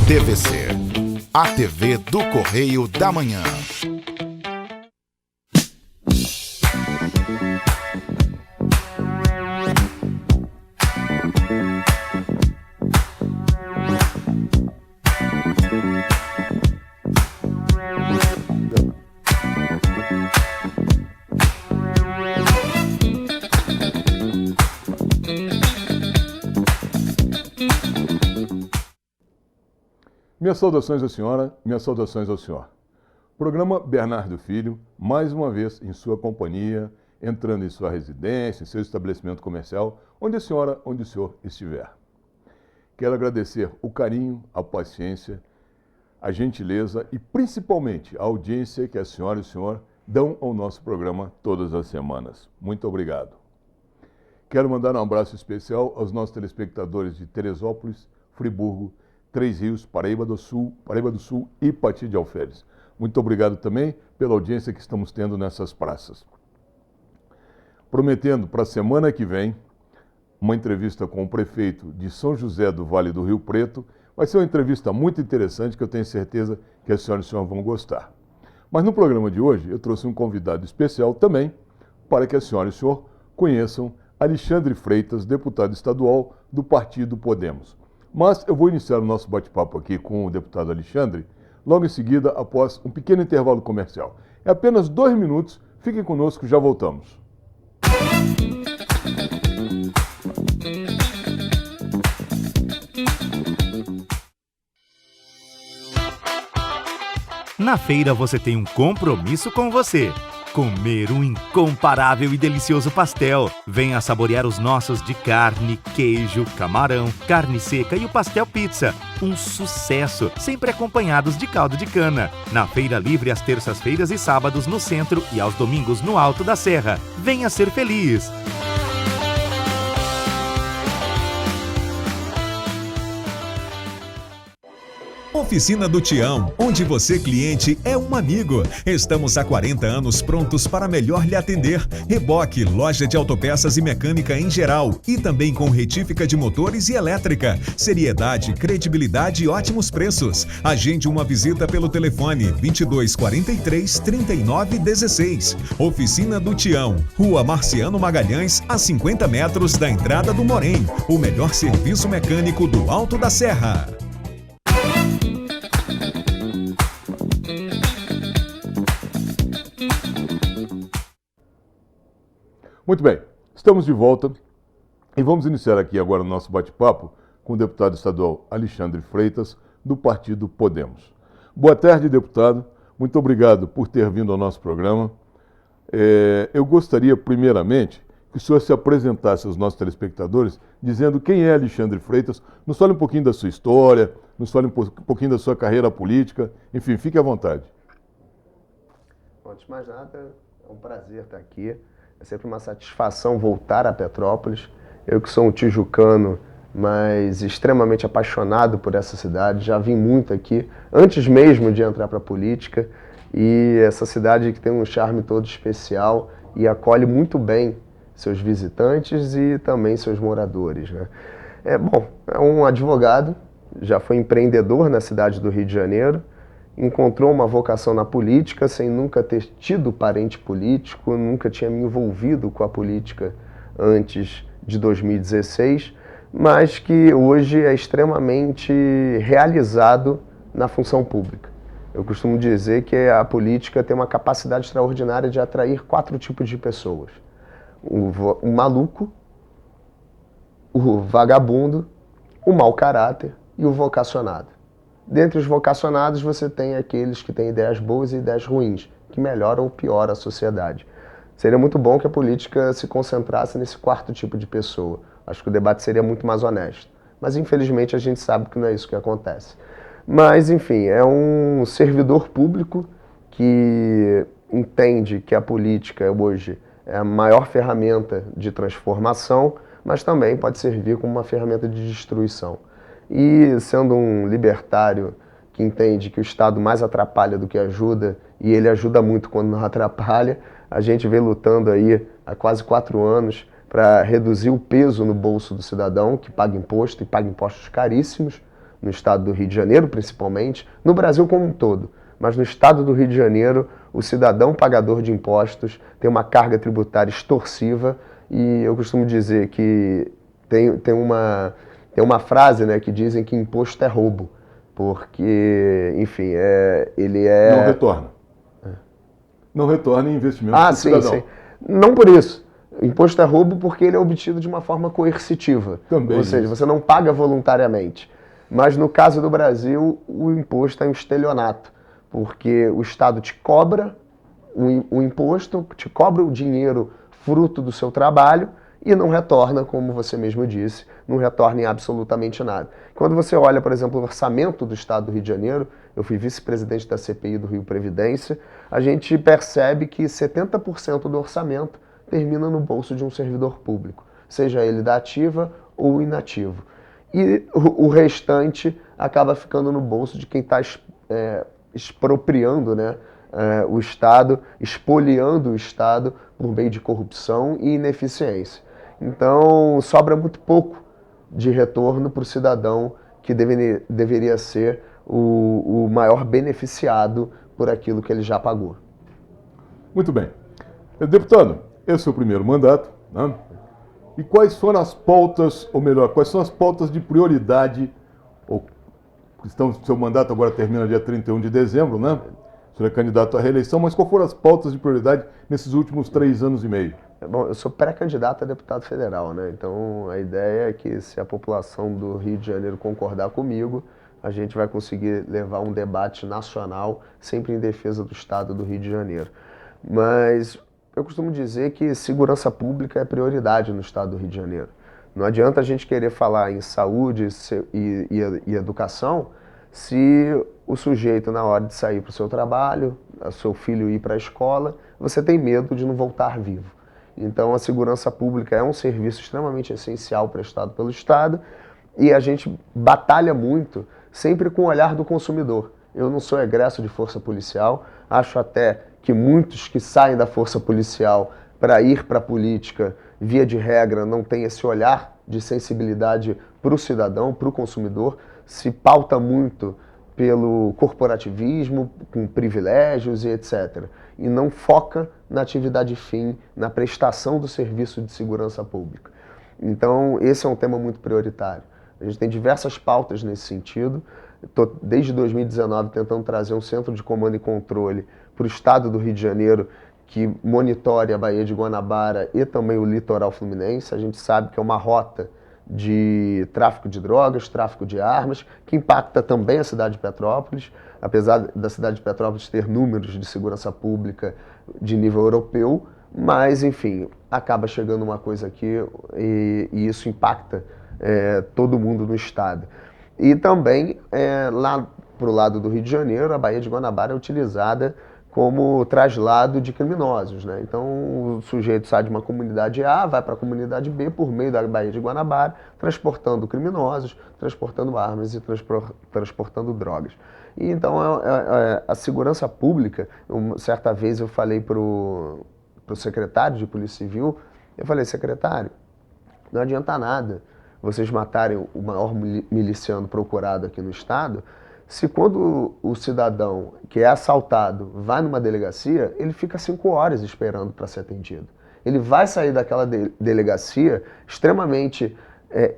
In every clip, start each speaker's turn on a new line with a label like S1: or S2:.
S1: TVC, a TV do Correio da Manhã.
S2: Minhas saudações à senhora, minhas saudações ao senhor. Programa Bernardo Filho, mais uma vez em sua companhia, entrando em sua residência, em seu estabelecimento comercial, onde a senhora, onde o senhor estiver. Quero agradecer o carinho, a paciência, a gentileza e principalmente a audiência que a senhora e o senhor dão ao nosso programa todas as semanas. Muito obrigado. Quero mandar um abraço especial aos nossos telespectadores de Teresópolis, Friburgo, Três Rios, Paraíba do Sul e Pati de Alferes. Muito obrigado também pela audiência que estamos tendo nessas praças. Prometendo para a semana que vem uma entrevista com o prefeito de São José do Vale do Rio Preto. Vai ser uma entrevista muito interessante que eu tenho certeza que a senhora e o senhor vão gostar. Mas no programa de hoje eu trouxe um convidado especial também para que a senhora e o senhor conheçam Alexandre Freitas, deputado estadual do Partido Podemos. Mas eu vou iniciar o nosso bate-papo aqui com o deputado Alexandre, logo em seguida, após um pequeno intervalo comercial. É apenas 2 minutos, fiquem conosco, já voltamos.
S3: Na feira você tem um compromisso com você. Comer um incomparável e delicioso pastel. Venha saborear os nossos de carne, queijo, camarão, carne seca e o pastel pizza. Um sucesso, sempre acompanhados de caldo de cana. Na Feira Livre às terças-feiras e sábados no centro e aos domingos no Alto da Serra. Venha ser feliz!
S4: Oficina do Tião, onde você, cliente, é um amigo. Estamos há 40 anos prontos para melhor lhe atender. Reboque, loja de autopeças e mecânica em geral. E também com retífica de motores e elétrica. Seriedade, credibilidade e ótimos preços. Agende uma visita pelo telefone 2243 3916. Oficina do Tião, Rua Marciano Magalhães, a 50 metros da entrada do Morém. O melhor serviço mecânico do Alto da Serra.
S2: Muito bem, estamos de volta e vamos iniciar aqui agora o nosso bate-papo com o deputado estadual Alexandre Freitas, do Partido Podemos. Boa tarde, deputado. Muito obrigado por ter vindo ao nosso programa. Eu gostaria, primeiramente, que o senhor se apresentasse aos nossos telespectadores, dizendo quem é Alexandre Freitas, nos fale um pouquinho da sua história, nos fale um pouquinho da sua carreira política, enfim, fique à vontade.
S5: Antes de mais nada, é um prazer estar aqui. É sempre uma satisfação voltar a Petrópolis. Eu que sou um tijucano, mas extremamente apaixonado por essa cidade. Já vim muito aqui, antes mesmo de entrar para a política. E essa cidade que tem um charme todo especial e acolhe muito bem seus visitantes e também seus moradores, né? É um advogado, já foi empreendedor na cidade do Rio de Janeiro, encontrou uma vocação na política sem nunca ter tido parente político, nunca tinha me envolvido com a política antes de 2016, mas que hoje é extremamente realizado na função pública. Eu costumo dizer que a política tem uma capacidade extraordinária de atrair 4 tipos de pessoas: o maluco, o vagabundo, o mau caráter e o vocacionado. Dentre os vocacionados, você tem aqueles que têm ideias boas e ideias ruins, que melhoram ou pioram a sociedade. Seria muito bom que a política se concentrasse nesse 4º tipo de pessoa. Acho que o debate seria muito mais honesto. Mas, infelizmente, a gente sabe que não é isso que acontece. Mas, enfim, é um servidor público que entende que a política hoje é a maior ferramenta de transformação, mas também pode servir como uma ferramenta de destruição. E sendo um libertário que entende que o Estado mais atrapalha do que ajuda, e ele ajuda muito quando não atrapalha, a gente vem lutando aí há quase 4 anos para reduzir o peso no bolso do cidadão, que paga imposto e paga impostos caríssimos, no estado do Rio de Janeiro, principalmente, no Brasil como um todo. Mas no estado do Rio de Janeiro, o cidadão pagador de impostos tem uma carga tributária extorsiva e eu costumo dizer que tem uma frase, né, que dizem que imposto é roubo, porque, enfim, ele é...
S2: Não retorna. Não retorna em investimento do
S5: sim,
S2: cidadão.
S5: sim. Não por isso. O imposto é roubo porque ele é obtido de uma forma coercitiva.
S2: Também
S5: Ou seja,
S2: isso.
S5: você não paga voluntariamente. Mas no caso do Brasil, o imposto é um estelionato, porque o Estado te cobra o imposto, te cobra o dinheiro fruto do seu trabalho e não retorna, como você mesmo disse, não retorna em absolutamente nada. Quando você olha, por exemplo, o orçamento do Estado do Rio de Janeiro, eu fui vice-presidente da CPI do Rio Previdência, a gente percebe que 70% do orçamento termina no bolso de um servidor público, seja ele da ativa ou inativo. E o restante acaba ficando no bolso de quem está expropriando, né, o Estado, expoliando o Estado por meio de corrupção e ineficiência. Então, sobra muito pouco de retorno para o cidadão que deveria ser o maior beneficiado por aquilo que ele já pagou.
S2: Muito bem. Deputado, esse é o primeiro mandato, né? E quais foram as pautas, ou melhor, quais são as pautas de prioridade, seu mandato agora termina dia 31 de dezembro, né? O senhor é candidato à reeleição, mas quais foram as pautas de prioridade nesses últimos 3 anos e meio?
S5: Bom, eu sou pré-candidato a deputado federal, né? Então a ideia é que se a população do Rio de Janeiro concordar comigo, a gente vai conseguir levar um debate nacional sempre em defesa do Estado do Rio de Janeiro. Mas eu costumo dizer que segurança pública é prioridade no Estado do Rio de Janeiro. Não adianta a gente querer falar em saúde e educação se o sujeito, na hora de sair para o seu trabalho, o seu filho ir para a escola, você tem medo de não voltar vivo. Então a segurança pública é um serviço extremamente essencial prestado pelo Estado e a gente batalha muito sempre com o olhar do consumidor. Eu não sou egresso de força policial, acho até que muitos que saem da força policial para ir para a política, via de regra, não têm esse olhar de sensibilidade para o cidadão, para o consumidor, se pauta muito pelo corporativismo, com privilégios e etc. E não foca na atividade fim, na prestação do serviço de segurança pública. Então, esse é um tema muito prioritário. A gente tem diversas pautas nesse sentido. Estou, desde 2019, tentando trazer um centro de comando e controle para o estado do Rio de Janeiro, que monitore a Baía de Guanabara e também o litoral fluminense. A gente sabe que é uma rota de tráfico de drogas, tráfico de armas, que impacta também a cidade de Petrópolis, apesar da cidade de Petrópolis ter números de segurança pública de nível europeu, mas, enfim, acaba chegando uma coisa aqui e isso impacta todo mundo no estado. E também, lá para o lado do Rio de Janeiro, a Baía de Guanabara é utilizada como traslado de criminosos, né? Então o sujeito sai de uma comunidade A, vai para a comunidade B por meio da Baía de Guanabara, transportando criminosos, transportando armas e transportando drogas. E então a segurança pública, certa vez eu falei para o secretário de Polícia Civil, eu falei, secretário, não adianta nada vocês matarem o maior miliciano procurado aqui no estado, se quando o cidadão que é assaltado vai numa delegacia, ele fica 5 horas esperando para ser atendido. Ele vai sair daquela delegacia extremamente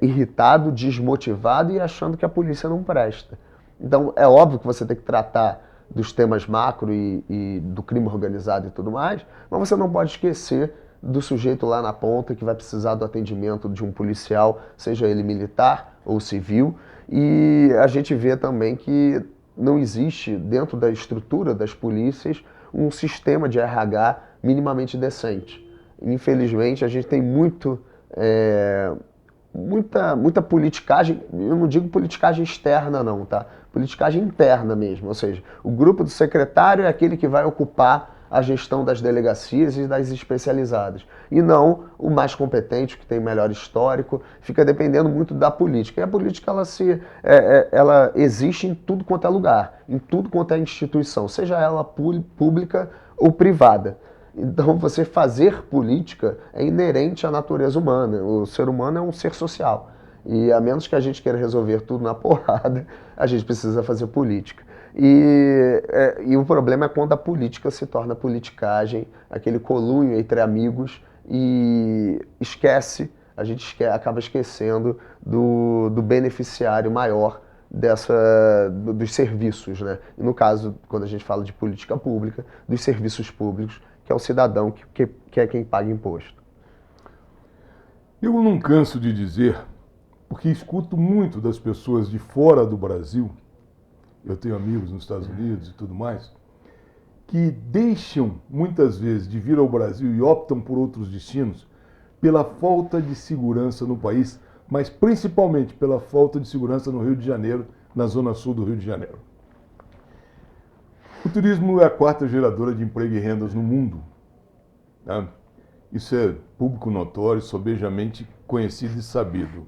S5: irritado, desmotivado e achando que a polícia não presta. Então é óbvio que você tem que tratar dos temas macro e do crime organizado e tudo mais, mas você não pode esquecer do sujeito lá na ponta que vai precisar do atendimento de um policial, seja ele militar ou civil. E a gente vê também que não existe dentro da estrutura das polícias um sistema de RH minimamente decente. Infelizmente, a gente tem muita politicagem, eu não digo politicagem externa não, tá? Politicagem interna mesmo, ou seja, o grupo do secretário é aquele que vai ocupar a gestão das delegacias e das especializadas. E não o mais competente, que tem melhor histórico, fica dependendo muito da política. E a política ela existe em tudo quanto é lugar, em tudo quanto é instituição, seja ela pública ou privada. Então você fazer política é inerente à natureza humana. O ser humano é um ser social. E a menos que a gente queira resolver tudo na porrada, a gente precisa fazer política. E o problema é quando a política se torna politicagem, aquele colunho entre amigos, e a gente acaba esquecendo do beneficiário maior dos serviços, né? E no caso, quando a gente fala de política pública, dos serviços públicos, que é o cidadão que é quem paga imposto.
S2: Eu não canso de dizer, porque escuto muito das pessoas de fora do Brasil, eu tenho amigos nos Estados Unidos e tudo mais, que deixam muitas vezes de vir ao Brasil e optam por outros destinos pela falta de segurança no país, mas principalmente pela falta de segurança no Rio de Janeiro, na zona sul do Rio de Janeiro. O turismo é a quarta geradora de emprego e rendas no mundo, né? Isso é público notório, sobejamente conhecido e sabido.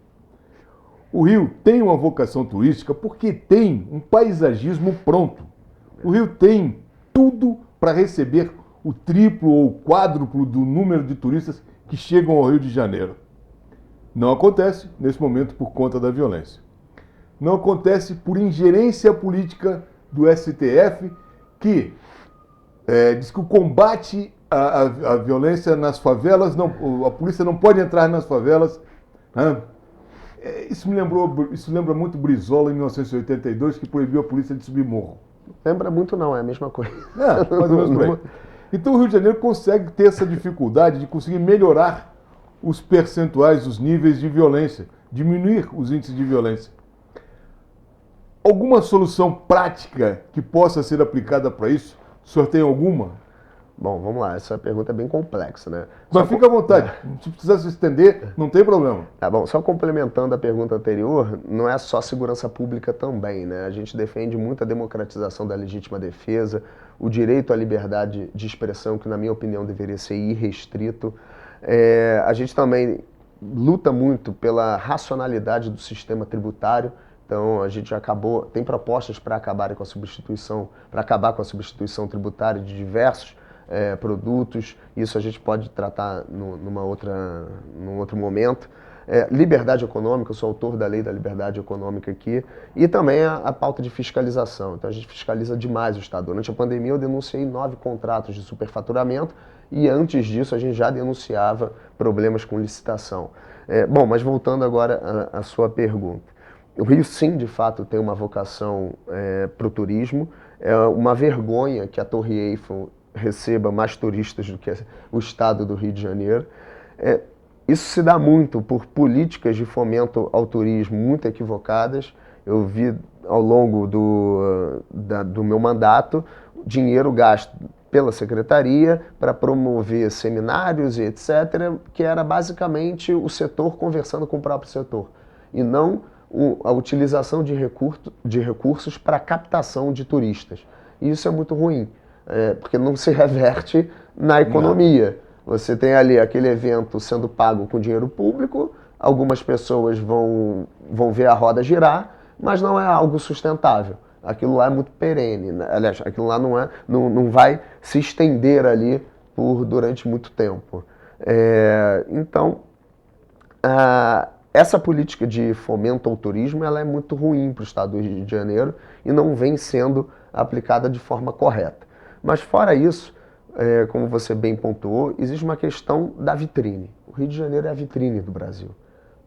S2: O Rio tem uma vocação turística porque tem um paisagismo pronto. O Rio tem tudo para receber o triplo ou quádruplo do número de turistas que chegam ao Rio de Janeiro. Não acontece nesse momento por conta da violência. Não acontece por ingerência política do STF, que diz que o combate à violência nas favelas, a polícia não pode entrar nas favelas. Né? Isso lembra muito Brizola em 1982, que proibiu a polícia de subir morro.
S5: Lembra muito não, é a mesma coisa.
S2: Mais ou menos por aí. Então o Rio de Janeiro consegue ter essa dificuldade de conseguir melhorar os percentuais, os níveis de violência, diminuir os índices de violência. Alguma solução prática que possa ser aplicada para isso? O senhor tem alguma?
S5: Bom, vamos lá, essa pergunta é bem complexa, né?
S2: Mas fica à vontade, se precisar se estender, não tem problema.
S5: Tá bom, só complementando a pergunta anterior, não é só segurança pública também, né? A gente defende muito a democratização da legítima defesa, o direito à liberdade de expressão, que na minha opinião deveria ser irrestrito. A gente também luta muito pela racionalidade do sistema tributário. Então a gente tem propostas para acabar com a substituição tributária de diversos produtos. Isso a gente pode tratar num outro momento. Liberdade econômica, eu sou autor da lei da liberdade econômica aqui, e também a pauta de fiscalização. Então a gente fiscaliza demais o Estado. Durante a pandemia eu denunciei 9 contratos de superfaturamento, e antes disso a gente já denunciava problemas com licitação. Bom, mas voltando agora à sua pergunta. O Rio, sim, de fato, tem uma vocação para o turismo. É uma vergonha que a Torre Eiffel receba mais turistas do que o estado do Rio de Janeiro. Isso se dá muito por políticas de fomento ao turismo muito equivocadas. Eu vi ao longo do meu mandato dinheiro gasto pela secretaria para promover seminários e etc., que era basicamente o setor conversando com o próprio setor, e não a utilização de recursos para captação de turistas. E isso é muito ruim, porque não se reverte na economia. Você tem ali aquele evento sendo pago com dinheiro público, algumas pessoas vão ver a roda girar, mas não é algo sustentável. Aquilo lá é muito perene, né? Aliás, aquilo lá não vai se estender ali durante muito tempo. Então, essa política de fomento ao turismo ela é muito ruim para o estado do Rio de Janeiro e não vem sendo aplicada de forma correta. Mas fora isso, como você bem pontuou, existe uma questão da vitrine. O Rio de Janeiro é a vitrine do Brasil.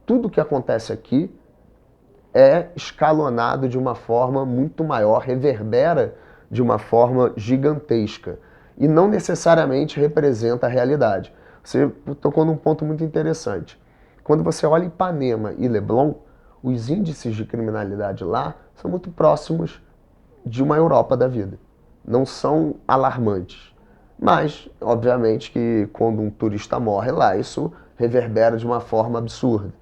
S5: Tudo que acontece aqui é escalonado de uma forma muito maior, reverbera de uma forma gigantesca e não necessariamente representa a realidade. Você tocou num ponto muito interessante. Quando você olha Ipanema e Leblon, os índices de criminalidade lá são muito próximos de uma Europa da vida. Não são alarmantes. Mas, obviamente, que quando um turista morre lá, isso reverbera de uma forma absurda.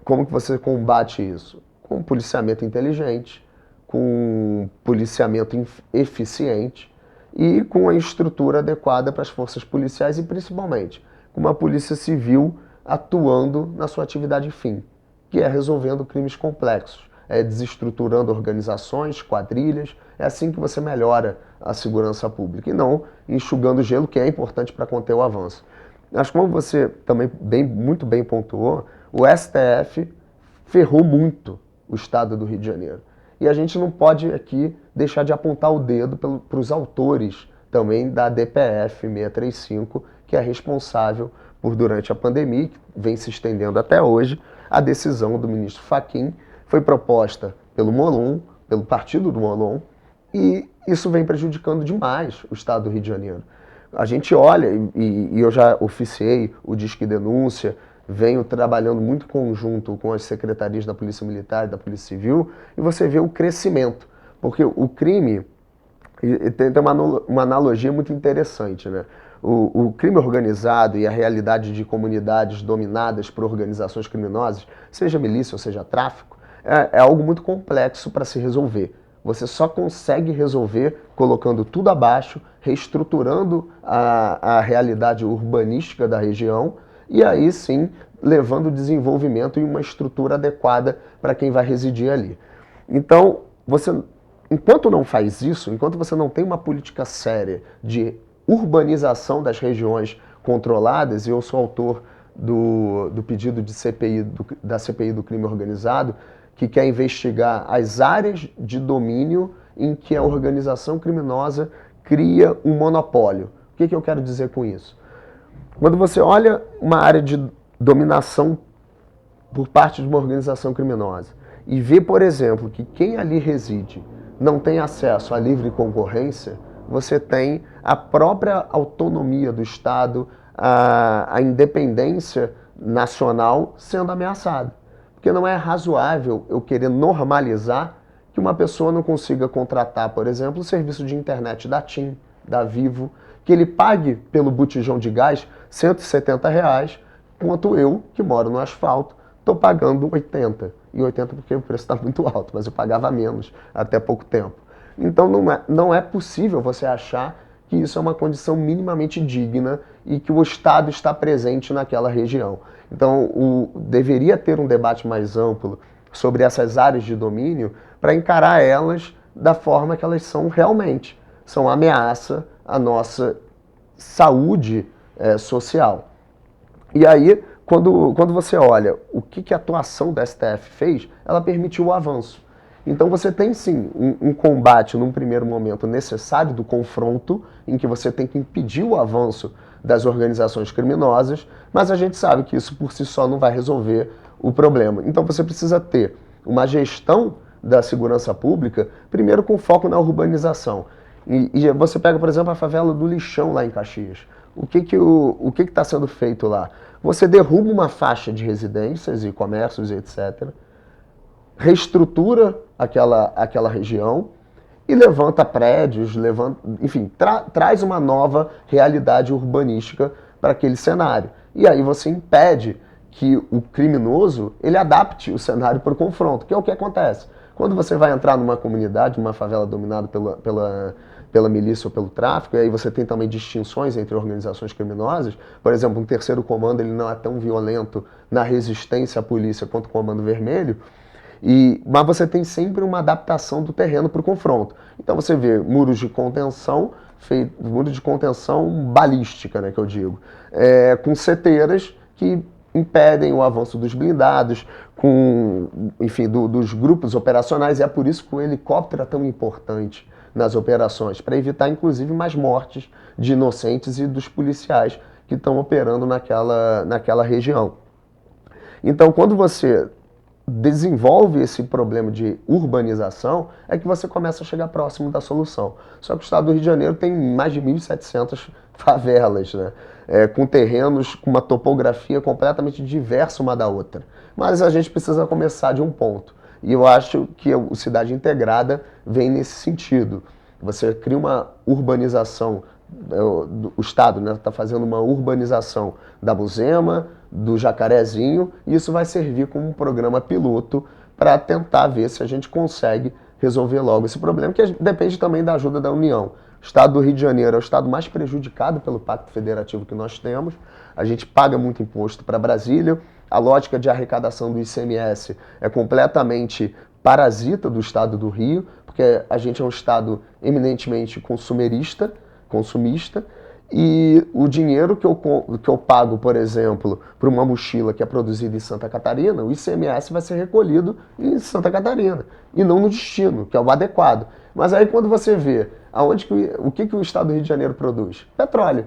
S5: Como que você combate isso? Com policiamento inteligente, com policiamento eficiente e com a estrutura adequada para as forças policiais e, principalmente, com uma polícia civil atuando na sua atividade fim, que é resolvendo crimes complexos, desestruturando organizações, quadrilhas. É assim que você melhora a segurança pública e não enxugando gelo, que é importante para conter o avanço. Acho que como você também muito bem pontuou, O STF ferrou muito o estado do Rio de Janeiro. E a gente não pode aqui deixar de apontar o dedo para os autores também da DPF 635, que é responsável por, durante a pandemia, que vem se estendendo até hoje, a decisão do ministro Fachin foi proposta pelo Molon, pelo partido do Molon, e isso vem prejudicando demais o estado do Rio de Janeiro. A gente olha, e eu já oficiei o Disque Denúncia, venho trabalhando muito em conjunto com as secretarias da Polícia Militar e da Polícia Civil, e você vê o crescimento, porque o crime, e tem uma analogia muito interessante, né? O crime organizado e a realidade de comunidades dominadas por organizações criminosas, seja milícia ou seja tráfico, é algo muito complexo para se resolver. Você só consegue resolver colocando tudo abaixo, reestruturando a realidade urbanística da região e aí sim levando o desenvolvimento e uma estrutura adequada para quem vai residir ali. Então, enquanto não faz isso, enquanto você não tem uma política séria de urbanização das regiões controladas, e eu sou autor do pedido de CPI, da CPI do crime organizado, que quer investigar as áreas de domínio em que a organização criminosa cria um monopólio. O que eu quero dizer com isso? Quando você olha uma área de dominação por parte de uma organização criminosa e vê, por exemplo, que quem ali reside não tem acesso à livre concorrência, você tem a própria autonomia do Estado, a independência nacional sendo ameaçada. Porque não é razoável eu querer normalizar que uma pessoa não consiga contratar, por exemplo, o serviço de internet da TIM, da Vivo, que ele pague pelo botijão de gás R$170, enquanto eu, que moro no asfalto, estou pagando 80. E 80 porque o preço está muito alto, mas eu pagava menos até pouco tempo. Então não é possível você achar que isso é uma condição minimamente digna e que o Estado está presente naquela região. Então deveria ter um debate mais amplo sobre essas áreas de domínio para encarar elas da forma que elas são realmente. São ameaça à nossa saúde social. E aí, quando você olha o que a atuação da STF fez, ela permitiu o avanço. Então você tem sim um combate num primeiro momento necessário do confronto, em que você tem que impedir o avanço das organizações criminosas, mas a gente sabe que isso por si só não vai resolver o problema. Então você precisa ter uma gestão da segurança pública, primeiro com foco na urbanização. E você pega, por exemplo, a favela do Lixão lá em Caxias. O que está sendo feito lá? Você derruba uma faixa de residências e comércios e etc., reestrutura aquela região e levanta prédios, enfim, traz uma nova realidade urbanística para aquele cenário. E aí você impede que o criminoso ele adapte o cenário para o confronto, que é o que acontece. Quando você vai entrar numa comunidade, numa favela dominada pela milícia ou pelo tráfico, e aí você tem também distinções entre organizações criminosas, por exemplo, um terceiro comando ele não é tão violento na resistência à polícia quanto o Comando Vermelho, mas você tem sempre uma adaptação do terreno para o confronto. Então você vê muros de contenção balística, né, que eu digo, com seteiras que impedem o avanço dos blindados, dos grupos operacionais, e é por isso que o helicóptero é tão importante nas operações, para evitar inclusive mais mortes de inocentes e dos policiais que estão operando naquela região. Então, quando você desenvolve esse problema de urbanização, é que você começa a chegar próximo da solução. Só que o estado do Rio de Janeiro tem mais de 1.700 favelas, né? Com terrenos com uma topografia completamente diversa uma da outra. Mas a gente precisa começar de um ponto. E eu acho que o Cidade Integrada vem nesse sentido. Você cria uma urbanização, o Estado está fazendo uma urbanização da Buzema, do Jacarezinho, e isso vai servir como um programa piloto para tentar ver se a gente consegue resolver logo esse problema, que depende também da ajuda da União. O estado do Rio de Janeiro é o estado mais prejudicado pelo Pacto Federativo que nós temos. A gente paga muito imposto para Brasília. A lógica de arrecadação do ICMS é completamente parasita do estado do Rio, porque a gente é um estado eminentemente consumista, E o dinheiro que eu pago, por exemplo, para uma mochila que é produzida em Santa Catarina, o ICMS vai ser recolhido em Santa Catarina e não no destino, que é o adequado. Mas aí quando você vê o que o Estado do Rio de Janeiro produz? Petróleo,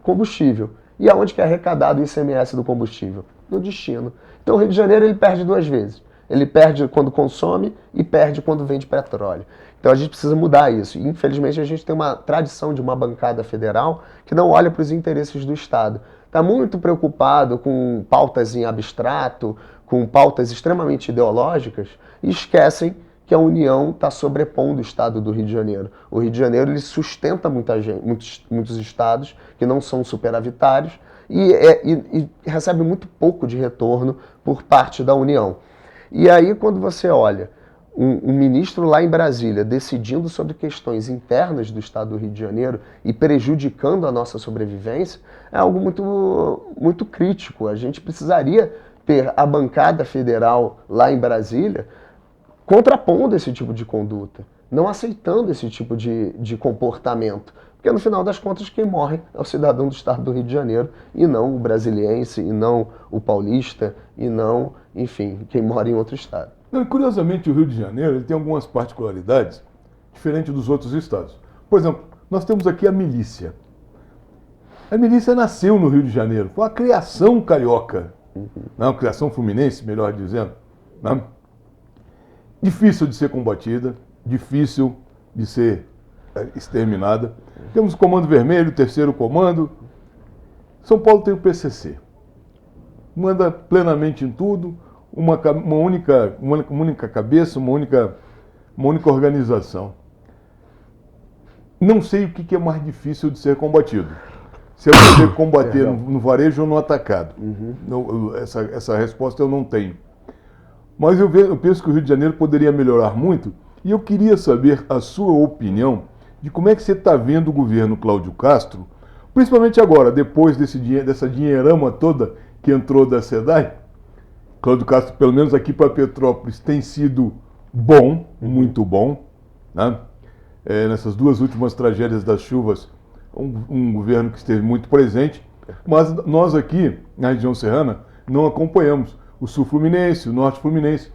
S5: combustível. E aonde que é arrecadado o ICMS do combustível? No destino. Então o Rio de Janeiro ele perde duas vezes. Ele perde quando consome e perde quando vende petróleo. Então a gente precisa mudar isso. E, infelizmente a gente tem uma tradição de uma bancada federal que não olha para os interesses do Estado. Está muito preocupado com pautas em abstrato, com pautas extremamente ideológicas e esquecem que a União está sobrepondo o Estado do Rio de Janeiro. O Rio de Janeiro ele sustenta muita gente, muitos estados que não são superavitários e recebe muito pouco de retorno por parte da União. E aí quando você olha um ministro lá em Brasília decidindo sobre questões internas do Estado do Rio de Janeiro e prejudicando a nossa sobrevivência, é algo muito crítico. A gente precisaria ter a bancada federal lá em Brasília contrapondo esse tipo de conduta, não aceitando esse tipo de comportamento. Porque no final das contas quem morre é o cidadão do Estado do Rio de Janeiro e não o brasiliense, e não o paulista, e não, enfim, quem mora em outro estado.
S2: Não, e curiosamente o Rio de Janeiro ele tem algumas particularidades diferentes dos outros estados. Por exemplo, nós temos aqui a milícia. A milícia nasceu no Rio de Janeiro, foi uma criação carioca, uma criação fluminense, melhor dizendo. Né? Difícil de ser combatida, difícil de ser exterminada. Temos o Comando Vermelho, o Terceiro Comando. São Paulo tem o PCC. Manda plenamente em tudo, uma única cabeça, uma única organização. Não sei o que é mais difícil de ser combatido. Se é poder combater no varejo ou no atacado. Essa resposta eu não tenho. Mas eu penso que o Rio de Janeiro poderia melhorar muito e eu queria saber a sua opinião de como é que você está vendo o governo Cláudio Castro, principalmente agora, depois dessa dinheirama toda que entrou da SEDAI. Cláudio Castro, pelo menos aqui para Petrópolis, tem sido bom, muito bom. Né? Nessas duas últimas tragédias das chuvas, um governo que esteve muito presente, mas nós aqui, na região serrana, não acompanhamos o sul fluminense, o norte fluminense.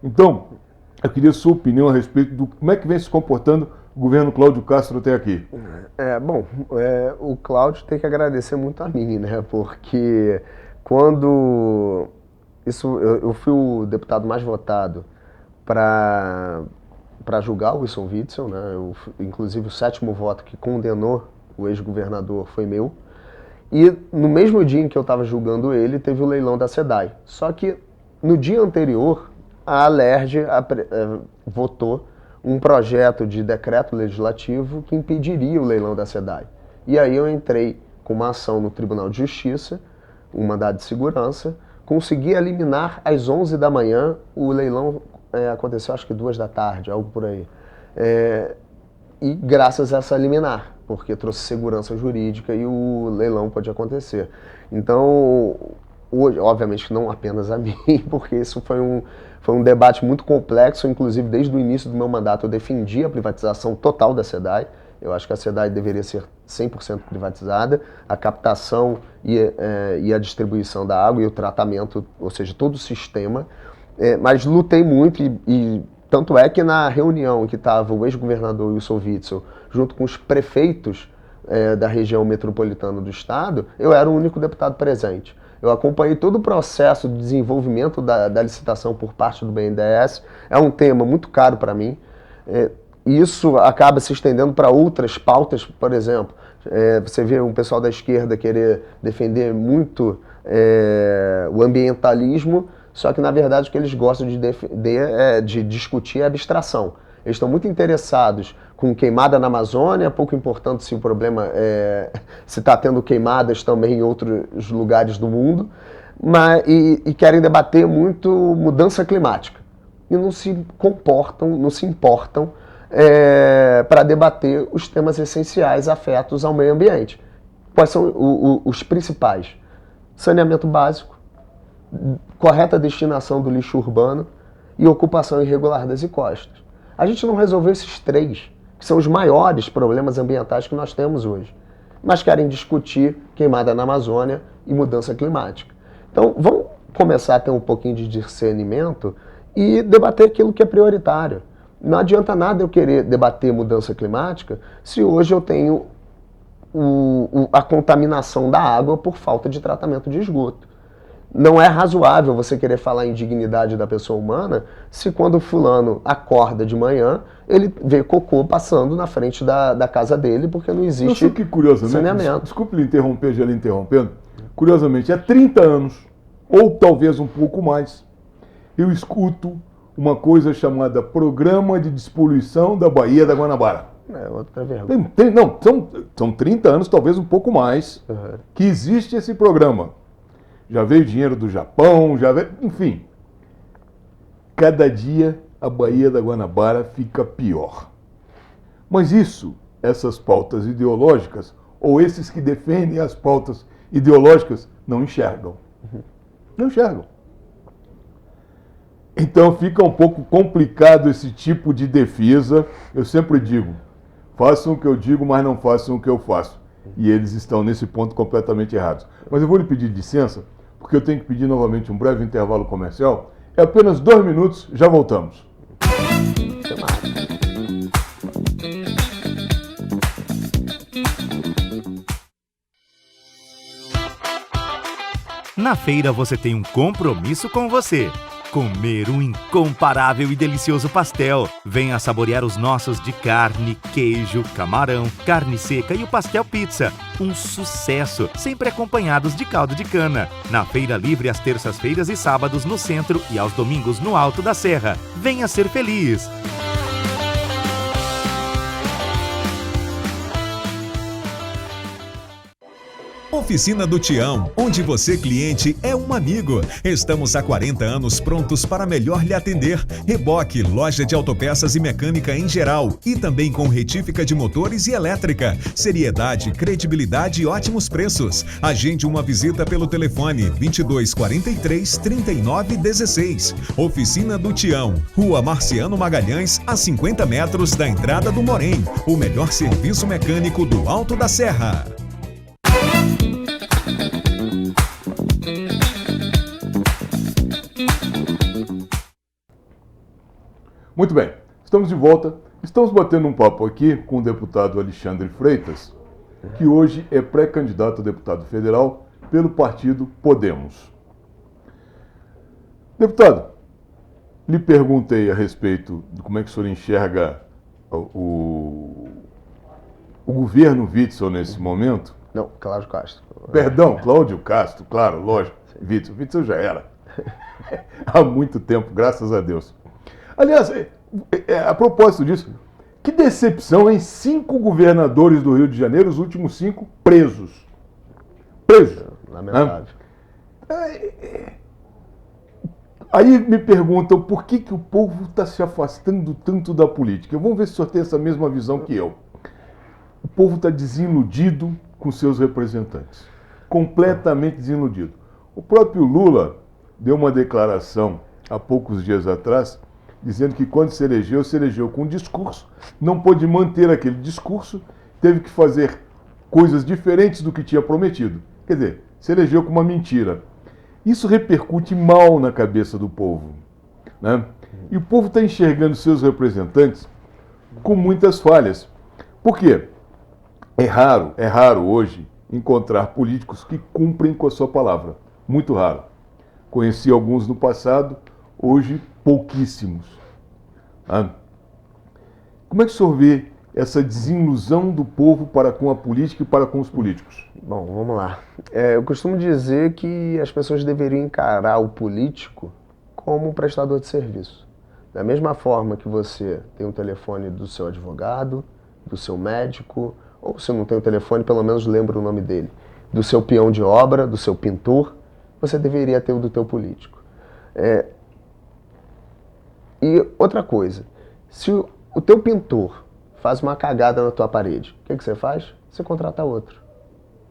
S2: Então, eu queria a sua opinião a respeito do como é que vem se comportando o governo Cláudio Castro até aqui.
S5: O Cláudio tem que agradecer muito a mim, né? Porque quando eu fui o deputado mais votado para julgar o Wilson Witzel, né? Inclusive o 7º voto que condenou o ex-governador foi meu. E no mesmo dia em que eu estava julgando ele, teve o leilão da SEDAI. Só que no dia anterior, a Alerj votou um projeto de decreto legislativo que impediria o leilão da SEDAI. E aí eu entrei com uma ação no Tribunal de Justiça, um mandado de segurança, consegui eliminar às 11 da manhã, o leilão aconteceu acho que 2 da tarde, algo por aí. E graças a essa liminar, porque trouxe segurança jurídica e o leilão pode acontecer. Então, hoje, obviamente que não apenas a mim, porque isso foi um debate muito complexo, inclusive desde o início do meu mandato eu defendi a privatização total da SEDAI. Eu acho que a SEDAI deveria ser 100% privatizada, a captação e a distribuição da água e o tratamento, ou seja, todo o sistema. Mas lutei muito e tanto é que na reunião que estava o ex-governador Wilson Witzel, junto com os prefeitos da região metropolitana do estado, eu era o único deputado presente. Eu acompanhei todo o processo de desenvolvimento da licitação por parte do BNDES. É um tema muito caro para mim. Isso acaba se estendendo para outras pautas, por exemplo. Você vê um pessoal da esquerda querer defender muito o ambientalismo, só que, na verdade, o que eles gostam de discutir é abstração. Eles estão muito interessados com queimada na Amazônia, pouco importando se o problema se está tendo queimadas também em outros lugares do mundo, e querem debater muito mudança climática. E não se importam para debater os temas essenciais afetos ao meio ambiente. Quais são os principais? Saneamento básico, correta destinação do lixo urbano e ocupação irregular das encostas. A gente não resolveu esses 3, que são os maiores problemas ambientais que nós temos hoje. mas querem discutir queimada na Amazônia e mudança climática. Então, vamos começar a ter um pouquinho de discernimento e debater aquilo que é prioritário. Não adianta nada eu querer debater mudança climática se hoje eu tenho a contaminação da água por falta de tratamento de esgoto. Não é razoável você querer falar em dignidade da pessoa humana se quando o fulano acorda de manhã, ele vê cocô passando na frente da casa dele porque não existe
S2: que, curiosamente,
S5: saneamento.
S2: Desculpe lhe interromper, já lhe interrompendo. Curiosamente, há 30 anos, ou talvez um pouco mais, eu escuto uma coisa chamada Programa de Despoluição da Baía da Guanabara.
S5: É outra vergonha.
S2: São 30 anos, talvez um pouco mais, que existe esse programa. Já veio dinheiro do Japão, enfim. Cada dia a Baía da Guanabara fica pior. Mas essas pautas ideológicas, ou esses que defendem as pautas ideológicas, não enxergam. Não enxergam. Então fica um pouco complicado esse tipo de defesa. Eu sempre digo, façam o que eu digo, mas não façam o que eu faço. E eles estão nesse ponto completamente errados. Mas eu vou lhe pedir licença, porque eu tenho que pedir novamente um breve intervalo comercial. É apenas 2 minutos, já voltamos.
S3: Na feira você tem um compromisso com você. Comer um incomparável e delicioso pastel. Venha saborear os nossos de carne, queijo, camarão, carne seca e o pastel pizza. Um sucesso, sempre acompanhados de caldo de cana. Na Feira Livre às terças-feiras e sábados no centro e aos domingos no Alto da Serra. Venha ser feliz!
S4: Oficina do Tião, onde você, cliente, é um amigo. Estamos há 40 anos prontos para melhor lhe atender. Reboque, loja de autopeças e mecânica em geral. E também com retífica de motores e elétrica. Seriedade, credibilidade e ótimos preços. Agende uma visita pelo telefone 2243 3916. Oficina do Tião, Rua Marciano Magalhães, a 50 metros da entrada do Morém. O melhor serviço mecânico do Alto da Serra.
S2: Muito bem, estamos de volta. Estamos batendo um papo aqui com o deputado Alexandre Freitas, que hoje é pré-candidato a deputado federal pelo partido Podemos. Deputado, lhe perguntei a respeito de como é que o senhor enxerga o governo Witzel nesse momento.
S5: Não, Cláudio Castro.
S2: Perdão, Cláudio Castro, claro, lógico. Witzel já era. Há muito tempo, graças a Deus. Aliás, a propósito disso, que decepção em 5 governadores do Rio de Janeiro, os últimos 5 presos. Presos.
S5: Lamentável.
S2: Aí me perguntam por que o povo está se afastando tanto da política. Vamos ver se o senhor tem essa mesma visão que eu. O povo está desiludido com seus representantes. Completamente desiludido. O próprio Lula deu uma declaração há poucos dias atrás, dizendo que quando se elegeu com um discurso, não pôde manter aquele discurso, teve que fazer coisas diferentes do que tinha prometido. Quer dizer, se elegeu com uma mentira. Isso repercute mal na cabeça do povo, né? E o povo está enxergando seus representantes com muitas falhas. Por quê? É raro hoje encontrar políticos que cumprem com a sua palavra. Muito raro. Conheci alguns no passado, hoje pouquíssimos. Como é que o senhor vê essa desilusão do povo para com a política e para com os políticos?
S5: Bom, vamos lá. Eu costumo dizer que as pessoas deveriam encarar o político como um prestador de serviço. Da mesma forma que você tem o telefone do seu advogado, do seu médico, ou se não tem o telefone, pelo menos lembra o nome dele, do seu peão de obra, do seu pintor, você deveria ter o do teu político. E outra coisa, se o teu pintor faz uma cagada na tua parede, o que você faz? Você contrata outro.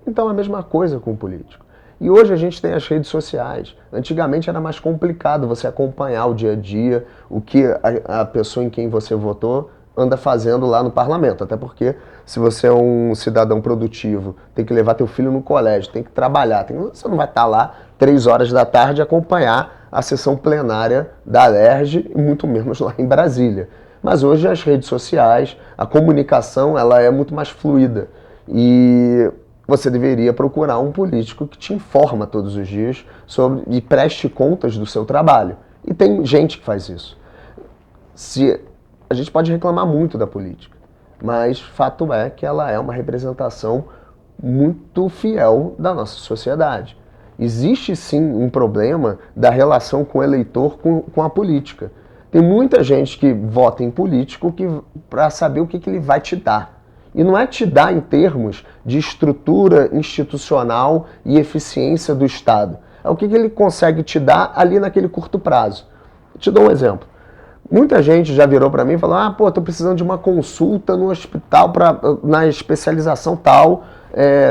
S5: Então é a mesma coisa com o político. E hoje a gente tem as redes sociais. Antigamente era mais complicado você acompanhar o dia a dia, o que a pessoa em quem você votou anda fazendo lá no parlamento. Até porque, se você é um cidadão produtivo, tem que levar teu filho no colégio, tem que trabalhar, você não vai estar lá 3 horas da tarde acompanhar a sessão plenária da Alerj, e muito menos lá em Brasília. Mas hoje as redes sociais, a comunicação, ela é muito mais fluida. E você deveria procurar um político que te informa todos os dias sobre e preste contas do seu trabalho. E tem gente que faz isso. A gente pode reclamar muito da política, mas fato é que ela é uma representação muito fiel da nossa sociedade. Existe sim um problema da relação com o eleitor com a política. Tem muita gente que vota em político para saber o que ele vai te dar. E não é te dar em termos de estrutura institucional e eficiência do Estado. É o que ele consegue te dar ali naquele curto prazo. Eu te dou um exemplo. Muita gente já virou para mim e falou, tô precisando de uma consulta no hospital na especialização tal,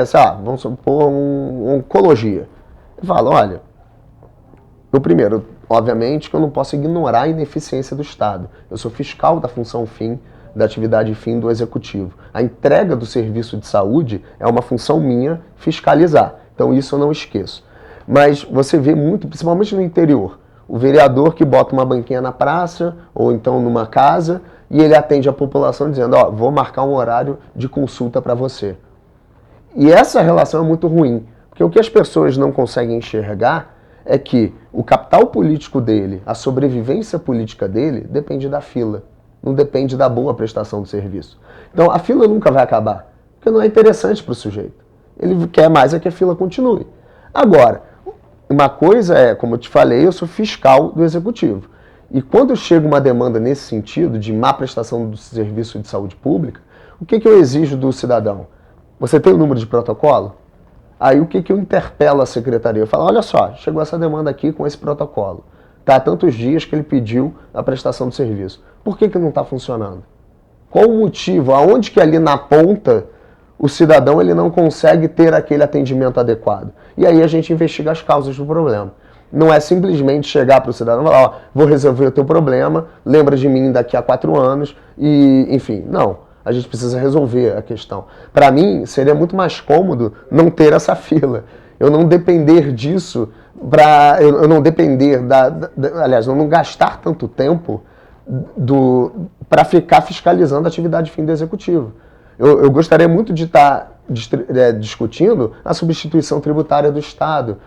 S5: sei lá, vamos supor, oncologia. Eu falo, olha, primeiro, obviamente que eu não posso ignorar a ineficiência do Estado. Eu sou fiscal da função fim, da atividade fim do Executivo. A entrega do serviço de saúde é uma função minha fiscalizar. Então isso eu não esqueço. Mas você vê muito, principalmente no interior, o vereador que bota uma banquinha na praça ou então numa casa e ele atende a população dizendo, vou marcar um horário de consulta para você. E essa relação é muito ruim, porque o que as pessoas não conseguem enxergar é que o capital político dele, a sobrevivência política dele, depende da fila, não depende da boa prestação do serviço. Então a fila nunca vai acabar, porque não é interessante para o sujeito. Ele quer mais é que a fila continue. Agora, uma coisa é, como eu te falei, eu sou fiscal do Executivo. E quando chega uma demanda nesse sentido, de má prestação do serviço de saúde pública, o que eu exijo do cidadão? Você tem o número de protocolo? Aí o que eu interpelo a secretaria? Eu falo, olha só, chegou essa demanda aqui com esse protocolo. Há tantos dias que ele pediu a prestação do serviço. Por que não está funcionando? Qual o motivo? Aonde que ali na ponta o cidadão ele não consegue ter aquele atendimento adequado? E aí a gente investiga as causas do problema. Não é simplesmente chegar para o cidadão e falar, vou resolver o teu problema, lembra de mim daqui a 4 anos, e enfim, não. A gente precisa resolver a questão. Para mim, seria muito mais cômodo não ter essa fila. Eu não depender disso, eu não depender aliás, eu não gastar tanto tempo para ficar fiscalizando a atividade fim do Executivo. Eu gostaria muito de estar discutindo a substituição tributária do Estado,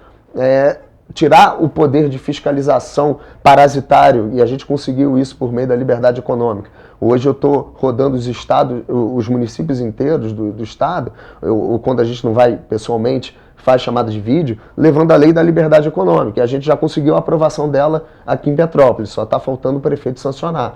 S5: tirar o poder de fiscalização parasitário, e a gente conseguiu isso por meio da liberdade econômica. Hoje eu estou rodando os estados, os municípios inteiros do estado, quando a gente não vai pessoalmente, faz chamada de vídeo, levando a lei da liberdade econômica. E a gente já conseguiu a aprovação dela aqui em Petrópolis, só está faltando o prefeito sancionar.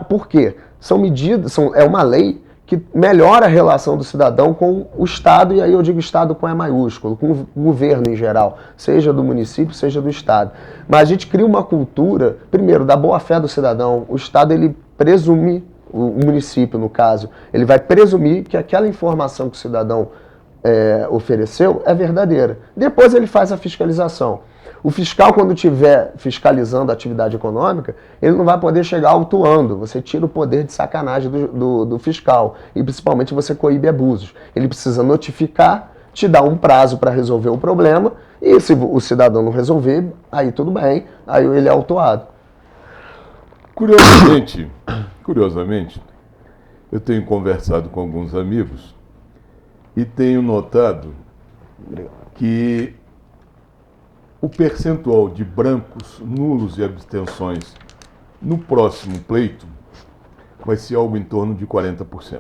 S5: Por quê? São medidas, é uma lei que melhora a relação do cidadão com o Estado, e aí eu digo Estado com E maiúsculo, com o governo em geral, seja do município, seja do Estado. Mas a gente cria uma cultura, primeiro, da boa-fé do cidadão. O Estado, ele presume, o município, no caso, ele vai presumir que aquela informação que o cidadão ofereceu é verdadeira. Depois ele faz a fiscalização. O fiscal, quando estiver fiscalizando a atividade econômica, ele não vai poder chegar autuando. Você tira o poder de sacanagem do fiscal. E, principalmente, você coíbe abusos. Ele precisa notificar, te dar um prazo para resolver o problema, e se o cidadão não resolver, aí tudo bem, aí ele é autuado.
S2: Curiosamente, eu tenho conversado com alguns amigos e tenho notado que o percentual de brancos, nulos e abstenções no próximo pleito vai ser algo em torno de 40%.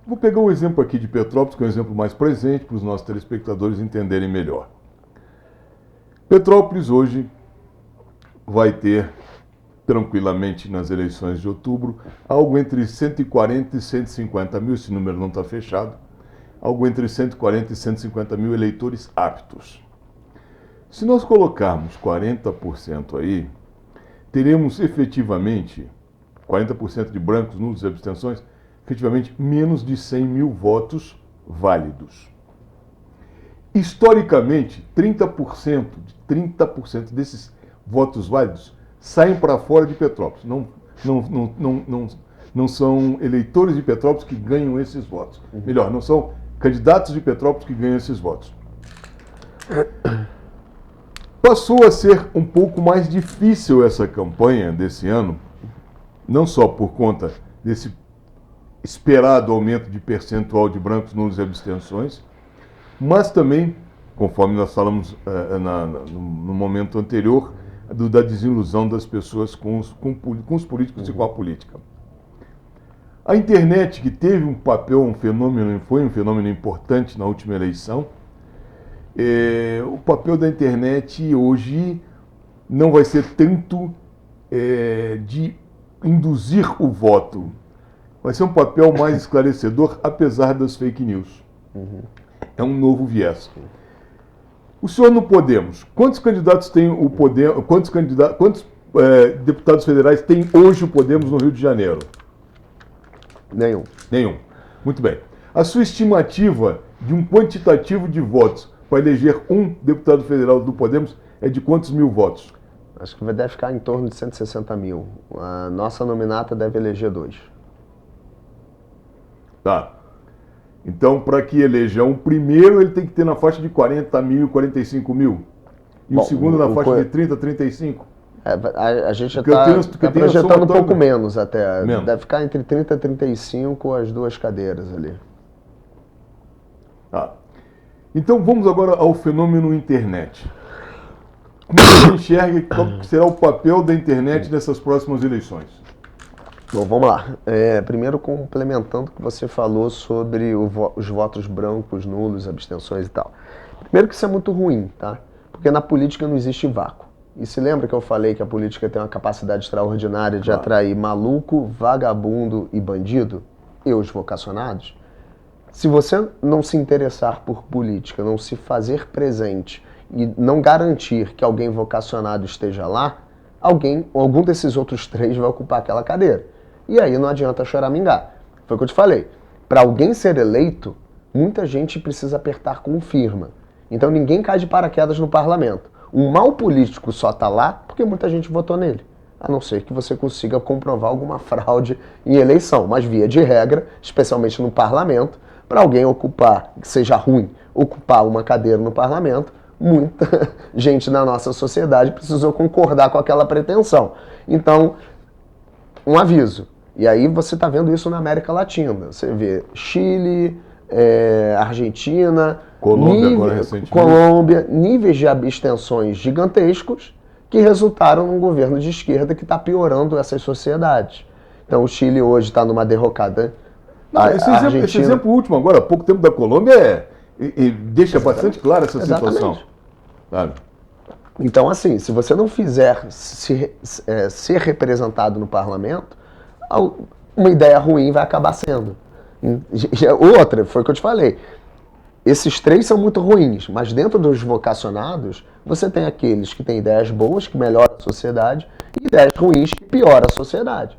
S2: Vou pegar um exemplo aqui de Petrópolis, que é um exemplo mais presente para os nossos telespectadores entenderem melhor. Petrópolis hoje vai ter, tranquilamente nas eleições de outubro, algo entre 140 e 150 mil, esse número não está fechado, algo entre 140 e 150 mil eleitores aptos. Se nós colocarmos 40% aí, teremos efetivamente, 40% de brancos, nulos e abstenções, efetivamente menos de 100 mil votos válidos. Historicamente, 30% desses votos válidos saem para fora de Petrópolis, não são eleitores de Petrópolis que ganham esses votos. Melhor, não são candidatos de Petrópolis que ganham esses votos. Passou a ser um pouco mais difícil essa campanha desse ano, não só por conta desse esperado aumento de percentual de brancos, nulos e abstenções, mas também, conforme nós falamos no momento anterior, da desilusão das pessoas com os políticos e com a política. A internet, que teve um papel, foi um fenômeno importante na última eleição, o papel da internet hoje não vai ser tanto de induzir o voto, vai ser um papel mais esclarecedor, apesar das fake news. É um novo viés. O senhor no Podemos, quantos candidatos tem o Podemos, quantos deputados federais tem hoje o Podemos no Rio de Janeiro? Nenhum. Muito bem. A sua estimativa de um quantitativo de votos para eleger um deputado federal do Podemos é de quantos mil votos?
S5: Acho que deve ficar em torno de 160 mil. A nossa nominata deve eleger 2.
S2: Tá. Então, para que eleja um primeiro, ele tem que ter na faixa de 40 mil, 45 mil. E o segundo na faixa de 30, 35.
S5: A gente já está projetando um pouco menos até. Deve ficar entre 30 e 35 as duas cadeiras ali.
S2: Tá. Então, vamos agora ao fenômeno internet. Como você enxerga qual será o papel da internet nessas próximas eleições?
S5: Bom, vamos lá. Primeiro, complementando o que você falou sobre os votos brancos, nulos, abstenções e tal. Primeiro que isso é muito ruim, tá? Porque na política não existe vácuo. E se lembra que eu falei que a política tem uma capacidade extraordinária de atrair maluco, vagabundo e bandido? E os vocacionados? Se você não se interessar por política, não se fazer presente e não garantir que alguém vocacionado esteja lá, algum desses outros 3 vai ocupar aquela cadeira. E aí não adianta choramingar. Foi o que eu te falei. Para alguém ser eleito, muita gente precisa apertar com firma. Então ninguém cai de paraquedas no parlamento. Um mau político só está lá porque muita gente votou nele. A não ser que você consiga comprovar alguma fraude em eleição. Mas via de regra, especialmente no parlamento, para alguém ocupar, que seja ruim, ocupar uma cadeira no parlamento, muita gente na nossa sociedade precisou concordar com aquela pretensão. Então, um aviso. E aí você está vendo isso na América Latina. Você vê Chile, Argentina, Colômbia, níveis de abstenções gigantescos que resultaram num governo de esquerda que está piorando essas sociedades. Então o Chile hoje está numa derrocada.
S2: Esse exemplo último agora, há pouco tempo da Colômbia, deixa bastante clara essa situação. Sabe?
S5: Então, assim, se você não fizer ser representado no parlamento, uma ideia ruim vai acabar sendo. Outra, foi o que eu te falei. Esses 3 são muito ruins, mas dentro dos vocacionados, você tem aqueles que têm ideias boas, que melhoram a sociedade, e ideias ruins, que pioram a sociedade.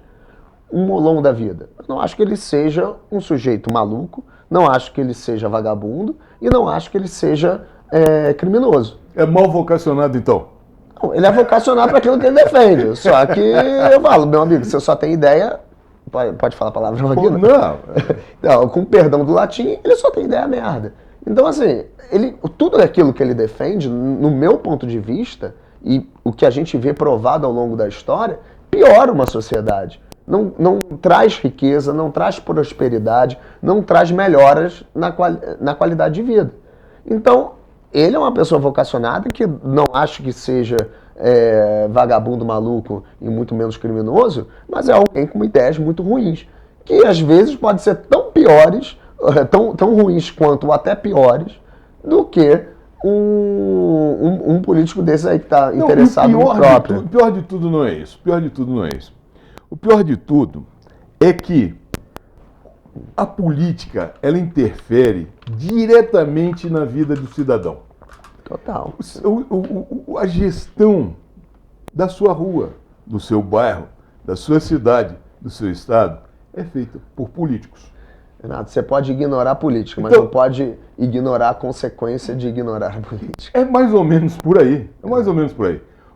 S5: Um Molon da vida. Eu não acho que ele seja um sujeito maluco, não acho que ele seja vagabundo, e não acho que ele seja criminoso.
S2: É mal vocacionado, então?
S5: Não, ele é vocacionado para aquilo que ele defende. Só que eu falo, meu amigo, você só tem ideia... Pode falar a palavra aqui? Não, com perdão do latim, ele só tem ideia merda. Então, assim, tudo aquilo que ele defende, no meu ponto de vista, e o que a gente vê provado ao longo da história, piora uma sociedade. Não traz riqueza, não traz prosperidade, não traz melhoras na qualidade de vida. Então, ele é uma pessoa vocacionada que não acho que seja vagabundo, maluco e muito menos criminoso, mas é alguém com ideias muito ruins, que às vezes pode ser tão piores, tão ruins quanto ou até piores, do que um político desse aí que está interessado no próprio.
S2: O pior de tudo não é isso. O pior de tudo é que a política, ela interfere diretamente na vida do cidadão.
S5: Total.
S2: A gestão da sua rua, do seu bairro, da sua cidade, do seu estado, é feita por políticos.
S5: Renato, você pode ignorar a política, mas não pode ignorar a consequência de ignorar a política.
S2: É mais ou menos por aí.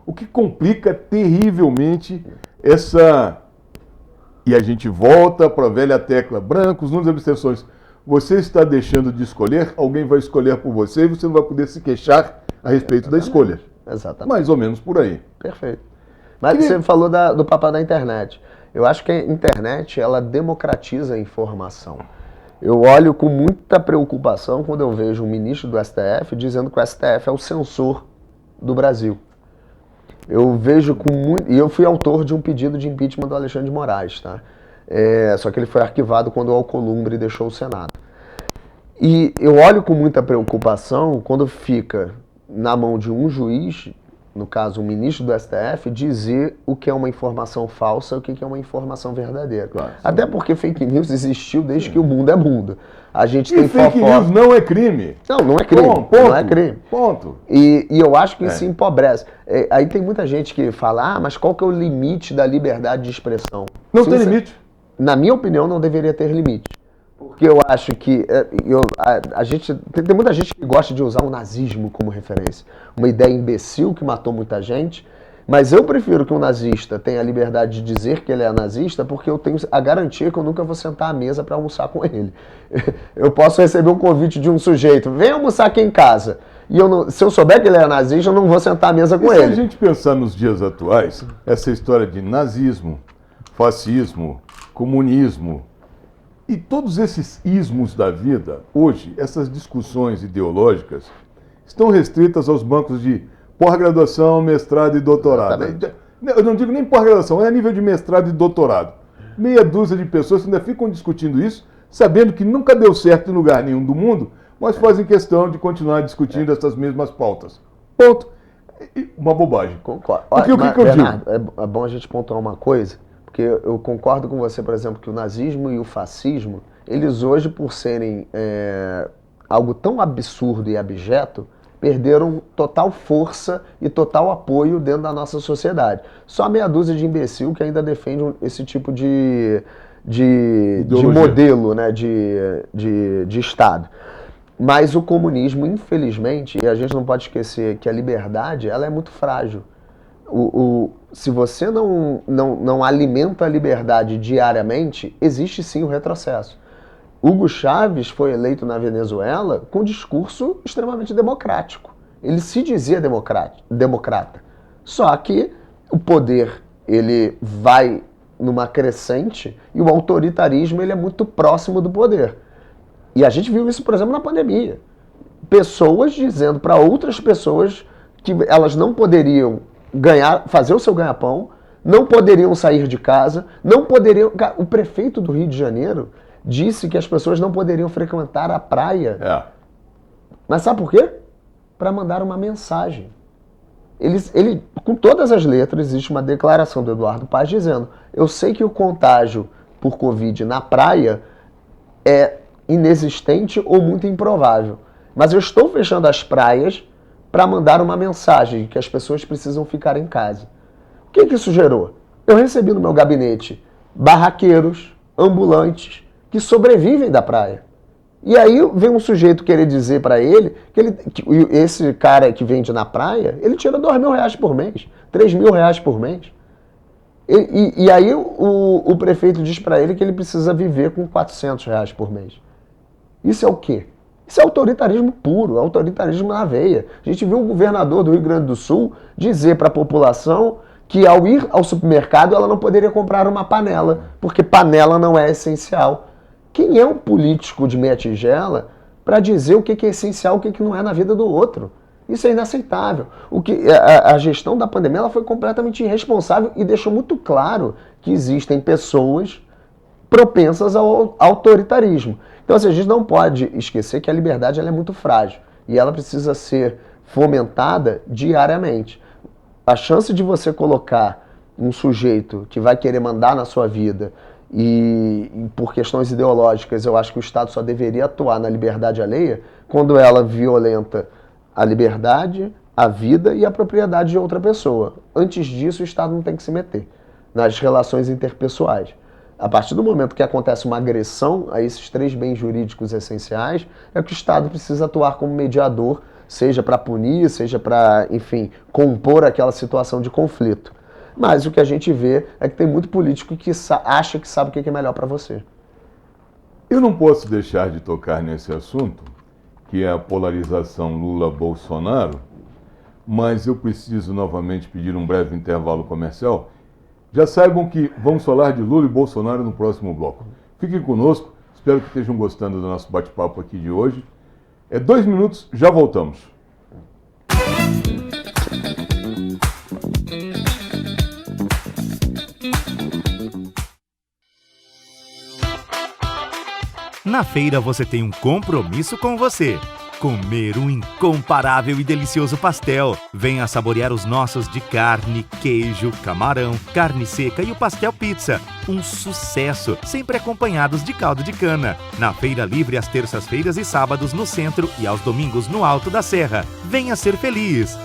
S2: O que complica terrivelmente essa E a gente volta para a velha tecla, brancos, nulos e abstenções. Você está deixando de escolher, alguém vai escolher por você e você não vai poder se queixar a respeito da escolha.
S5: Exatamente.
S2: Mais ou menos por aí.
S5: Perfeito. Mas você falou do papel da internet. Eu acho que a internet, ela democratiza a informação. Eu olho com muita preocupação quando eu vejo um ministro do STF dizendo que o STF é o censor do Brasil. Eu vejo com muito... E eu fui autor de um pedido de impeachment do Alexandre de Moraes, tá? Só que ele foi arquivado quando o Alcolumbre deixou o Senado. E eu olho com muita preocupação quando fica na mão de um juiz, no caso um ministro do STF, dizer o que é uma informação falsa e o que é uma informação verdadeira. Claro, até porque fake news existiu desde que o mundo é mundo. A gente tem
S2: fake news não é crime.
S5: Não é crime.
S2: Ponto,
S5: não é crime.
S2: Ponto.
S5: E eu acho que isso empobrece. Aí tem muita gente que fala, mas qual que é o limite da liberdade de expressão?
S2: Não tem limite.
S5: Na minha opinião, não deveria ter limite. Porque eu acho que tem muita gente que gosta de usar o nazismo como referência. Uma ideia imbecil que matou muita gente. Mas eu prefiro que um nazista tenha a liberdade de dizer que ele é nazista, porque eu tenho a garantia que eu nunca vou sentar à mesa para almoçar com ele. Eu posso receber um convite de um sujeito, vem almoçar aqui em casa. E se eu souber que ele é nazista, eu não vou sentar à mesa com ele.
S2: Se a gente pensar nos dias atuais, essa história de nazismo, fascismo, comunismo e todos esses ismos da vida, hoje, essas discussões ideológicas estão restritas aos bancos de pós-graduação, mestrado e doutorado.
S5: Exatamente.
S2: Eu não digo nem pós-graduação, é a nível de mestrado e doutorado. Meia dúzia de pessoas ainda ficam discutindo isso, sabendo que nunca deu certo em lugar nenhum do mundo, mas fazem questão de continuar discutindo essas mesmas pautas. Ponto. Uma bobagem.
S5: Concordo.
S2: Porque o que eu
S5: Bernardo,
S2: digo?
S5: é bom a gente pontuar uma coisa, porque eu concordo com você, por exemplo, que o nazismo e o fascismo, eles hoje, por serem algo tão absurdo e abjeto, perderam total força e total apoio dentro da nossa sociedade. Só meia dúzia de imbecil que ainda defende esse tipo de modelo, né, de Estado. Mas o comunismo, infelizmente, e a gente não pode esquecer que a liberdade ela é muito frágil. Se você não alimenta a liberdade diariamente, existe sim o retrocesso. Hugo Chávez foi eleito na Venezuela com um discurso extremamente democrático. Ele se dizia democrata. Só que o poder ele vai numa crescente e o autoritarismo ele é muito próximo do poder. E a gente viu isso, por exemplo, na pandemia. Pessoas dizendo para outras pessoas que elas não poderiam fazer o seu ganha-pão, não poderiam sair de casa, não poderiam... O prefeito do Rio de Janeiro disse que as pessoas não poderiam frequentar a praia. Mas sabe por quê? Para mandar uma mensagem. Ele, com todas as letras, existe uma declaração do Eduardo Paz dizendo: eu sei que o contágio por Covid na praia é inexistente ou muito improvável, mas eu estou fechando as praias para mandar uma mensagem que as pessoas precisam ficar em casa. O que isso gerou? Eu recebi no meu gabinete barraqueiros, ambulantes, que sobrevivem da praia. E aí vem um sujeito querer dizer para ele que esse cara que vende na praia, ele tira R$2.000 por mês, R$3.000 por mês. E aí o prefeito diz para ele que ele precisa viver com R$400 por mês. Isso é o quê? Isso é autoritarismo puro, autoritarismo na veia. A gente viu o governador do Rio Grande do Sul dizer para a população que ao ir ao supermercado ela não poderia comprar uma panela, porque panela não é essencial. Quem é um político de meia tigela para dizer o que é essencial e o que não é na vida do outro? Isso é inaceitável. A gestão da pandemia ela foi completamente irresponsável e deixou muito claro que existem pessoas propensas ao autoritarismo. Então, assim, a gente não pode esquecer que a liberdade ela é muito frágil e ela precisa ser fomentada diariamente. A chance de você colocar um sujeito que vai querer mandar na sua vida e por questões ideológicas, eu acho que o Estado só deveria atuar na liberdade alheia quando ela violenta a liberdade, a vida e a propriedade de outra pessoa. Antes disso, o Estado não tem que se meter nas relações interpessoais. A partir do momento que acontece uma agressão a esses três bens jurídicos essenciais, é que o Estado precisa atuar como mediador, seja para punir, seja para, enfim, compor aquela situação de conflito. mas o que a gente vê é que tem muito político que acha que sabe o que é melhor para você.
S2: Eu não posso deixar de tocar nesse assunto, que é a polarização Lula-Bolsonaro, mas eu preciso novamente pedir um breve intervalo comercial. Já saibam que vamos falar de Lula e Bolsonaro no próximo bloco. Fiquem conosco, espero que estejam gostando do nosso bate-papo aqui de hoje. 2 minutos, já voltamos.
S3: Na feira você tem um compromisso com você. Comer um incomparável e delicioso pastel. Venha saborear os nossos de carne, queijo, camarão, carne seca e o pastel pizza. Um sucesso, sempre acompanhados de caldo de cana. Na Feira Livre às terças-feiras e sábados no centro e aos domingos no Alto da Serra. Venha ser feliz!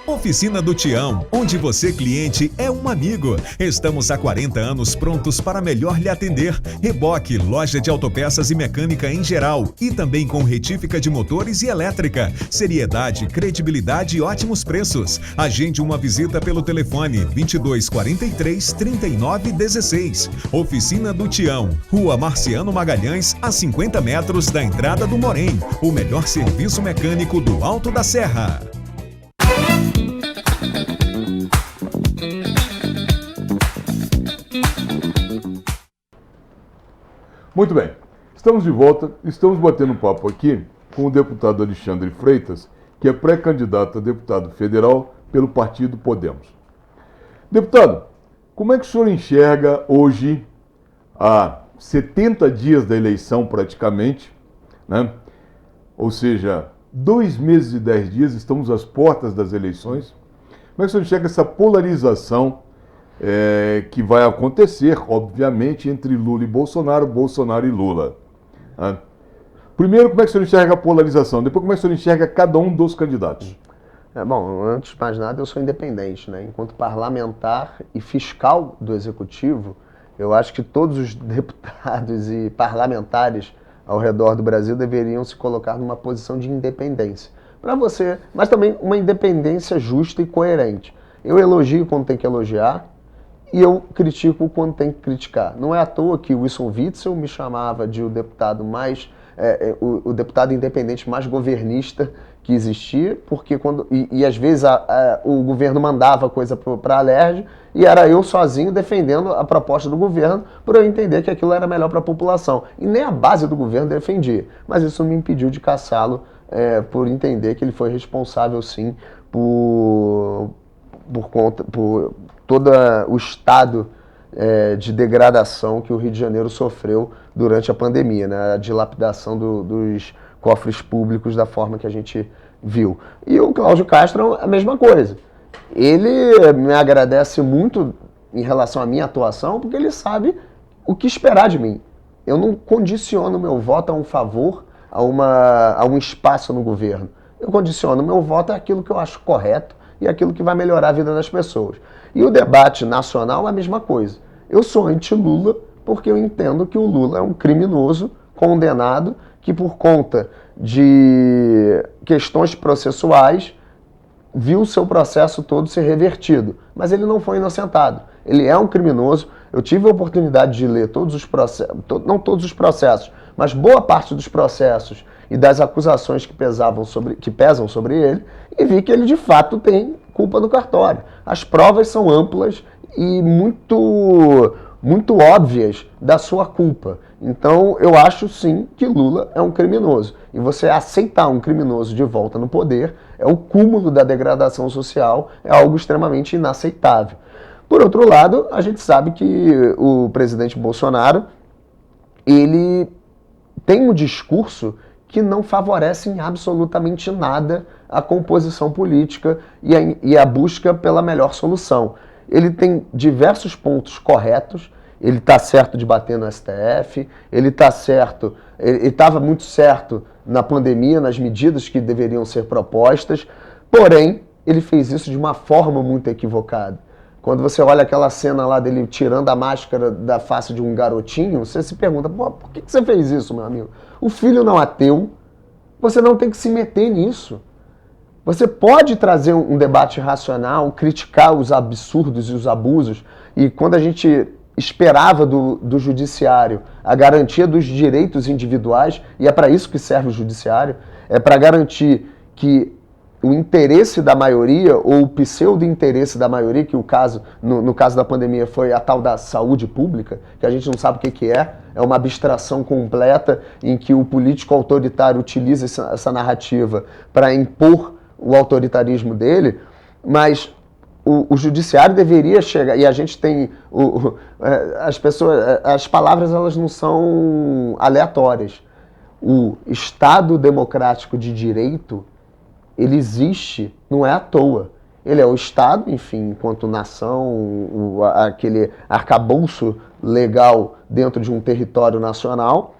S4: Oficina do Tião, onde você, cliente, é um amigo. Estamos há 40 anos prontos para melhor lhe atender. Reboque, loja de autopeças e mecânica em geral. E também com retífica de motores e elétrica. Seriedade, credibilidade e ótimos preços. Agende uma visita pelo telefone 2243 3916. Oficina do Tião, Rua Marciano Magalhães, a 50 metros da entrada do Morém. O melhor serviço mecânico do Alto da Serra.
S2: Muito bem, estamos de volta, estamos batendo um papo aqui com o deputado Alexandre Freitas, que é pré-candidato a deputado federal pelo partido Podemos. Deputado, como é que o senhor enxerga hoje, há 70 dias da eleição praticamente, né? Ou seja, 2 meses e 10 dias, estamos às portas das eleições, como é que o senhor enxerga essa polarização que vai acontecer, obviamente, entre Lula e Bolsonaro, Bolsonaro e Lula? Primeiro, como é que o senhor enxerga a polarização? Depois, como é que o senhor enxerga cada um dos candidatos?
S5: Bom, antes de mais nada, eu sou independente, né? Enquanto parlamentar e fiscal do Executivo, eu acho que todos os deputados e parlamentares ao redor do Brasil deveriam se colocar numa posição de independência. Para você, mas também uma independência justa e coerente. Eu elogio quando tem que elogiar, e eu critico quando tem que criticar. Não é à toa que o Wilson Witzel me chamava de o deputado o deputado independente mais governista que existia, porque às vezes o governo mandava coisa para a Alerj e era eu sozinho defendendo a proposta do governo por eu entender que aquilo era melhor para a população. E nem a base do governo defendia. Mas isso me impediu de caçá-lo por entender que ele foi responsável, sim, por todo o estado de degradação que o Rio de Janeiro sofreu durante a pandemia, né? A dilapidação dos cofres públicos da forma que a gente viu. E o Cláudio Castro é a mesma coisa. Ele me agradece muito em relação à minha atuação, porque ele sabe o que esperar de mim. Eu não condiciono meu voto a um favor, a um espaço no governo. Eu condiciono meu voto àquilo que eu acho correto e aquilo que vai melhorar a vida das pessoas. E o debate nacional é a mesma coisa. Eu sou anti-Lula porque eu entendo que o Lula é um criminoso condenado que, por conta de questões processuais, viu o seu processo todo ser revertido. Mas ele não foi inocentado. Ele é um criminoso. Eu tive a oportunidade de ler todos os processos, não todos os processos, mas boa parte dos processos e das acusações que pesam sobre ele, e vi que ele de fato tem culpa no cartório. As provas são amplas e muito óbvias da sua culpa. Então eu acho sim que Lula é um criminoso. E você aceitar um criminoso de volta no poder é o cúmulo da degradação social, é algo extremamente inaceitável. Por outro lado, a gente sabe que o presidente Bolsonaro, ele tem um discurso que não favorece em absolutamente nada a composição política e a busca pela melhor solução. Ele tem diversos pontos corretos, ele está certo de bater no STF, ele está certo, ele estava muito certo na pandemia, nas medidas que deveriam ser propostas, porém, ele fez isso de uma forma muito equivocada. Quando você olha aquela cena lá dele tirando a máscara da face de um garotinho, você se pergunta, pô, por que você fez isso, meu amigo? O filho não ateu, Você não tem que se meter nisso. Você pode trazer um debate racional, criticar os absurdos e os abusos, e quando a gente esperava do judiciário a garantia dos direitos individuais, e é para isso que serve o judiciário, é para garantir que o interesse da maioria, ou o pseudo-interesse da maioria, que no caso da pandemia foi a tal da saúde pública, que a gente não sabe o que é uma abstração completa em que o político autoritário utiliza essa narrativa para impor o autoritarismo dele, mas o judiciário deveria chegar, e a gente tem, as palavras elas não são aleatórias. O Estado democrático de direito, ele existe, não é à toa. Ele é o Estado, enfim, enquanto nação, aquele arcabouço legal dentro de um território nacional,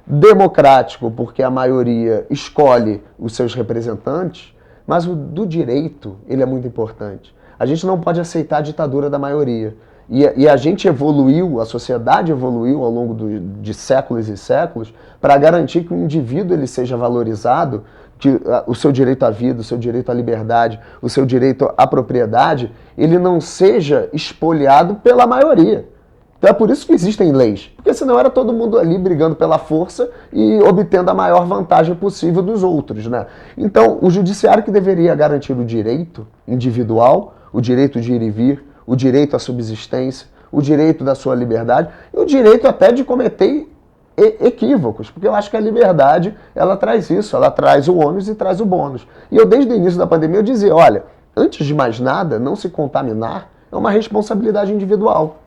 S5: democrático porque a maioria escolhe os seus representantes, mas o do direito, ele é muito importante. A gente não pode aceitar a ditadura da maioria. E a gente evoluiu, a sociedade evoluiu ao longo de séculos e séculos para garantir que o indivíduo ele seja valorizado, que o seu direito à vida, o seu direito à liberdade, o seu direito à propriedade, ele não seja espoliado pela maioria. Então é por isso que existem leis, porque senão era todo mundo ali brigando pela força e obtendo a maior vantagem possível dos outros, né? Então o judiciário que deveria garantir o direito individual, o direito de ir e vir, o direito à subsistência, o direito da sua liberdade e o direito até de cometer equívocos, porque eu acho que a liberdade ela traz isso, ela traz o ônus e traz o bônus. E eu desde o início da pandemia eu dizia, olha, antes de mais nada, não se contaminar é uma responsabilidade individual.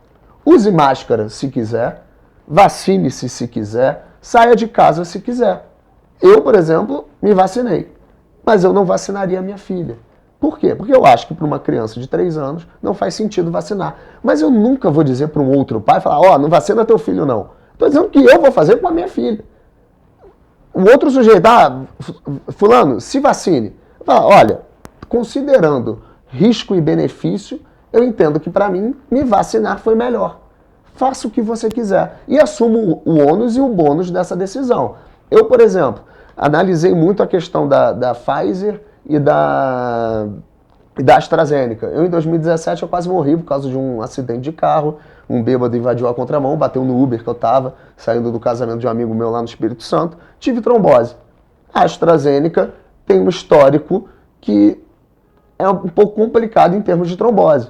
S5: Use máscara se quiser, vacine-se se quiser, saia de casa se quiser. Eu, por exemplo, me vacinei, mas eu não vacinaria a minha filha. Por quê? Porque eu acho que para uma criança de 3 anos não faz sentido vacinar. Mas eu nunca vou dizer para um outro pai, falar, não vacina teu filho não. Estou dizendo que eu vou fazer com a minha filha. O outro sujeito, fulano, se vacine. Fala, olha, considerando risco e benefício, eu entendo que para mim, me vacinar foi melhor. Faça o que você quiser. E assumo o ônus e o bônus dessa decisão. Eu, por exemplo, analisei muito a questão da Pfizer e da AstraZeneca. Eu, em 2017, eu quase morri por causa de um acidente de carro. Um bêbado invadiu a contramão, bateu no Uber que eu estava, saindo do casamento de um amigo meu lá no Espírito Santo. Tive trombose. A AstraZeneca tem um histórico que é um pouco complicado em termos de trombose.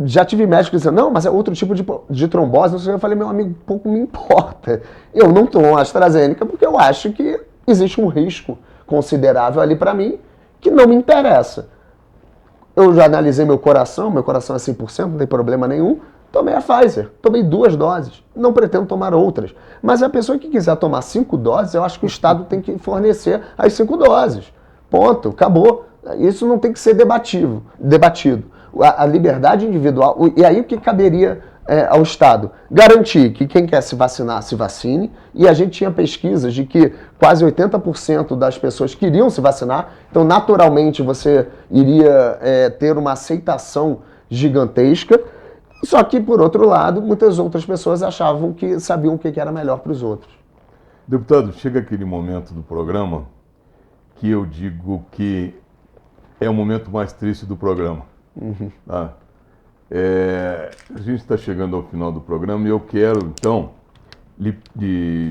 S5: Já tive médico dizendo, não, mas é outro tipo de trombose. Não sei, eu falei, meu amigo, pouco me importa. Eu não tomo AstraZeneca porque eu acho que existe um risco considerável ali para mim que não me interessa. Eu já analisei meu coração é 100%, não tem problema nenhum. Tomei a Pfizer, tomei 2 doses, não pretendo tomar outras. Mas a pessoa que quiser tomar 5 doses, eu acho que o Estado tem que fornecer as 5 doses. Ponto, acabou. Isso não tem que ser debatido. A liberdade individual, e aí o que caberia ao Estado? Garantir que quem quer se vacinar, se vacine, e a gente tinha pesquisas de que quase 80% das pessoas queriam se vacinar, então naturalmente você iria ter uma aceitação gigantesca, só que, por outro lado, muitas outras pessoas achavam que sabiam o que era melhor para os outros.
S2: Deputado, chega aquele momento do programa que eu digo que é o momento mais triste do programa.
S5: Uhum.
S2: Tá? A gente está chegando ao final do programa e eu quero, então, lhe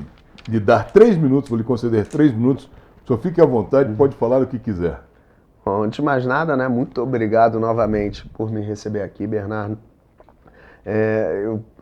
S2: dar 3 minutos, vou lhe conceder 3 minutos. O senhor fique à vontade, pode falar o que quiser.
S5: Bom, antes de mais nada, né, muito obrigado novamente por me receber aqui, Bernardo.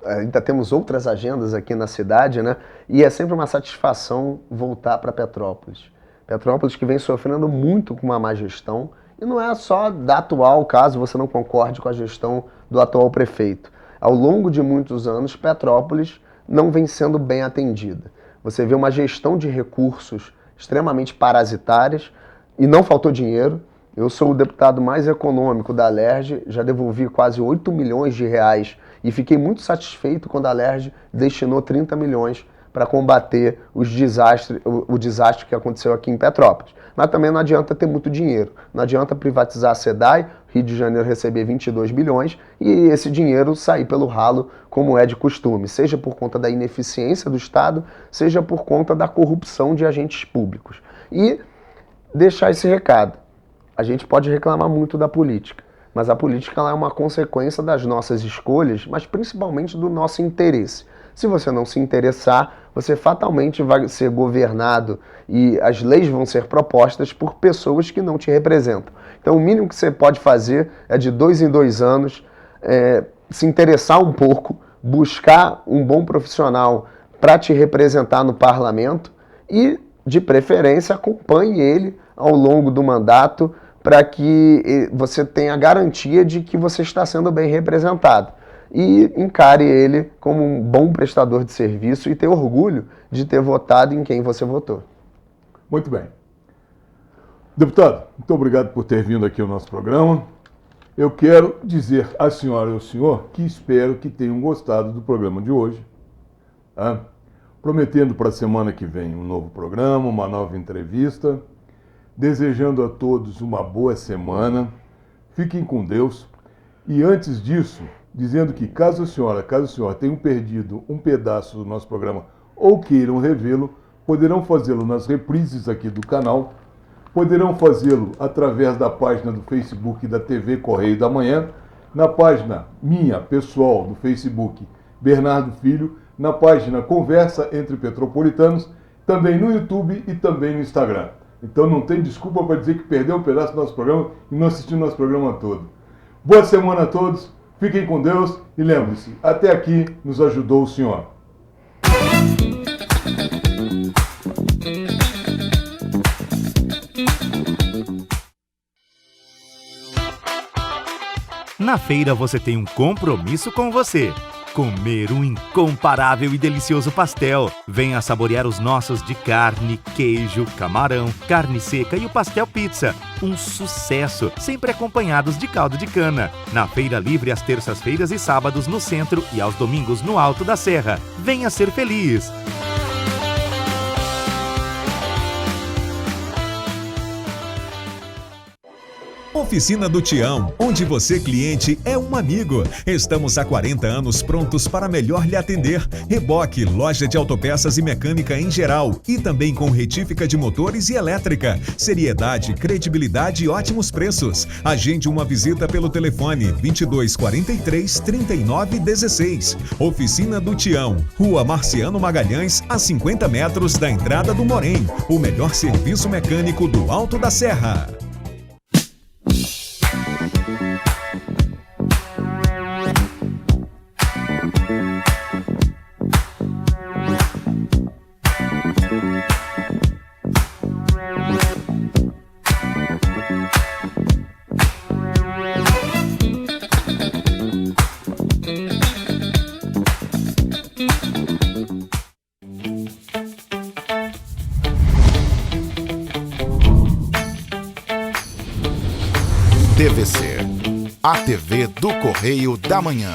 S5: Ainda temos outras agendas aqui na cidade, né? E é sempre uma satisfação voltar para Petrópolis. Petrópolis que vem sofrendo muito com uma má gestão, e não é só da atual, caso você não concorde com a gestão do atual prefeito. Ao longo de muitos anos, Petrópolis não vem sendo bem atendida. Você vê uma gestão de recursos extremamente parasitárias e não faltou dinheiro. Eu sou o deputado mais econômico da Alerj, já devolvi quase 8 milhões de reais e fiquei muito satisfeito quando a Alerj destinou 30 milhões para combater o desastre que aconteceu aqui em Petrópolis. Mas também não adianta ter muito dinheiro, não adianta privatizar a SEDAI, Rio de Janeiro receber 22 bilhões e esse dinheiro sair pelo ralo como é de costume, seja por conta da ineficiência do Estado, seja por conta da corrupção de agentes públicos. E deixar esse recado. A gente pode reclamar muito da política, mas a política ela é uma consequência das nossas escolhas, mas principalmente do nosso interesse. Se você não se interessar, você fatalmente vai ser governado e as leis vão ser propostas por pessoas que não te representam. Então o mínimo que você pode fazer é de 2 em 2 anos se interessar um pouco, buscar um bom profissional para te representar no parlamento e, de preferência, acompanhe ele ao longo do mandato para que você tenha a garantia de que você está sendo bem representado. E encare ele como um bom prestador de serviço e ter orgulho de ter votado em quem você votou.
S2: Muito bem. Deputado, muito obrigado por ter vindo aqui ao nosso programa. Eu quero dizer à senhora e ao senhor que espero que tenham gostado do programa de hoje. Tá? Prometendo para a semana que vem um novo programa, uma nova entrevista. Desejando a todos uma boa semana. Fiquem com Deus. E antes disso, dizendo que caso o senhor tenham perdido um pedaço do nosso programa ou queiram revê-lo, poderão fazê-lo nas reprises aqui do canal, poderão fazê-lo através da página do Facebook da TV Correio da Manhã, na página minha, pessoal, do Facebook Bernardo Filho, na página Conversa Entre Petropolitanos, também no YouTube e também no Instagram. Então não tem desculpa para dizer que perdeu um pedaço do nosso programa e não assistiu o nosso programa todo. Boa semana a todos, fiquem com Deus e lembre-se, até aqui nos ajudou o senhor.
S3: Na feira você tem um compromisso com você. Comer um incomparável e delicioso pastel. Venha saborear os nossos de carne, queijo, camarão, carne seca e o pastel pizza. Um sucesso, sempre acompanhados de caldo de cana. Na Feira Livre às terças-feiras e sábados no centro e aos domingos no Alto da Serra. Venha ser feliz!
S4: Oficina do Tião, onde você, cliente, é um amigo. Estamos há 40 anos prontos para melhor lhe atender. Reboque, loja de autopeças e mecânica em geral. E também com retífica de motores e elétrica. Seriedade, credibilidade e ótimos preços. Agende uma visita pelo telefone 2243 3916. Oficina do Tião, Rua Marciano Magalhães, a 50 metros da entrada do Morém. O melhor serviço mecânico do Alto da Serra.
S1: TVC, a TV do Correio da Manhã.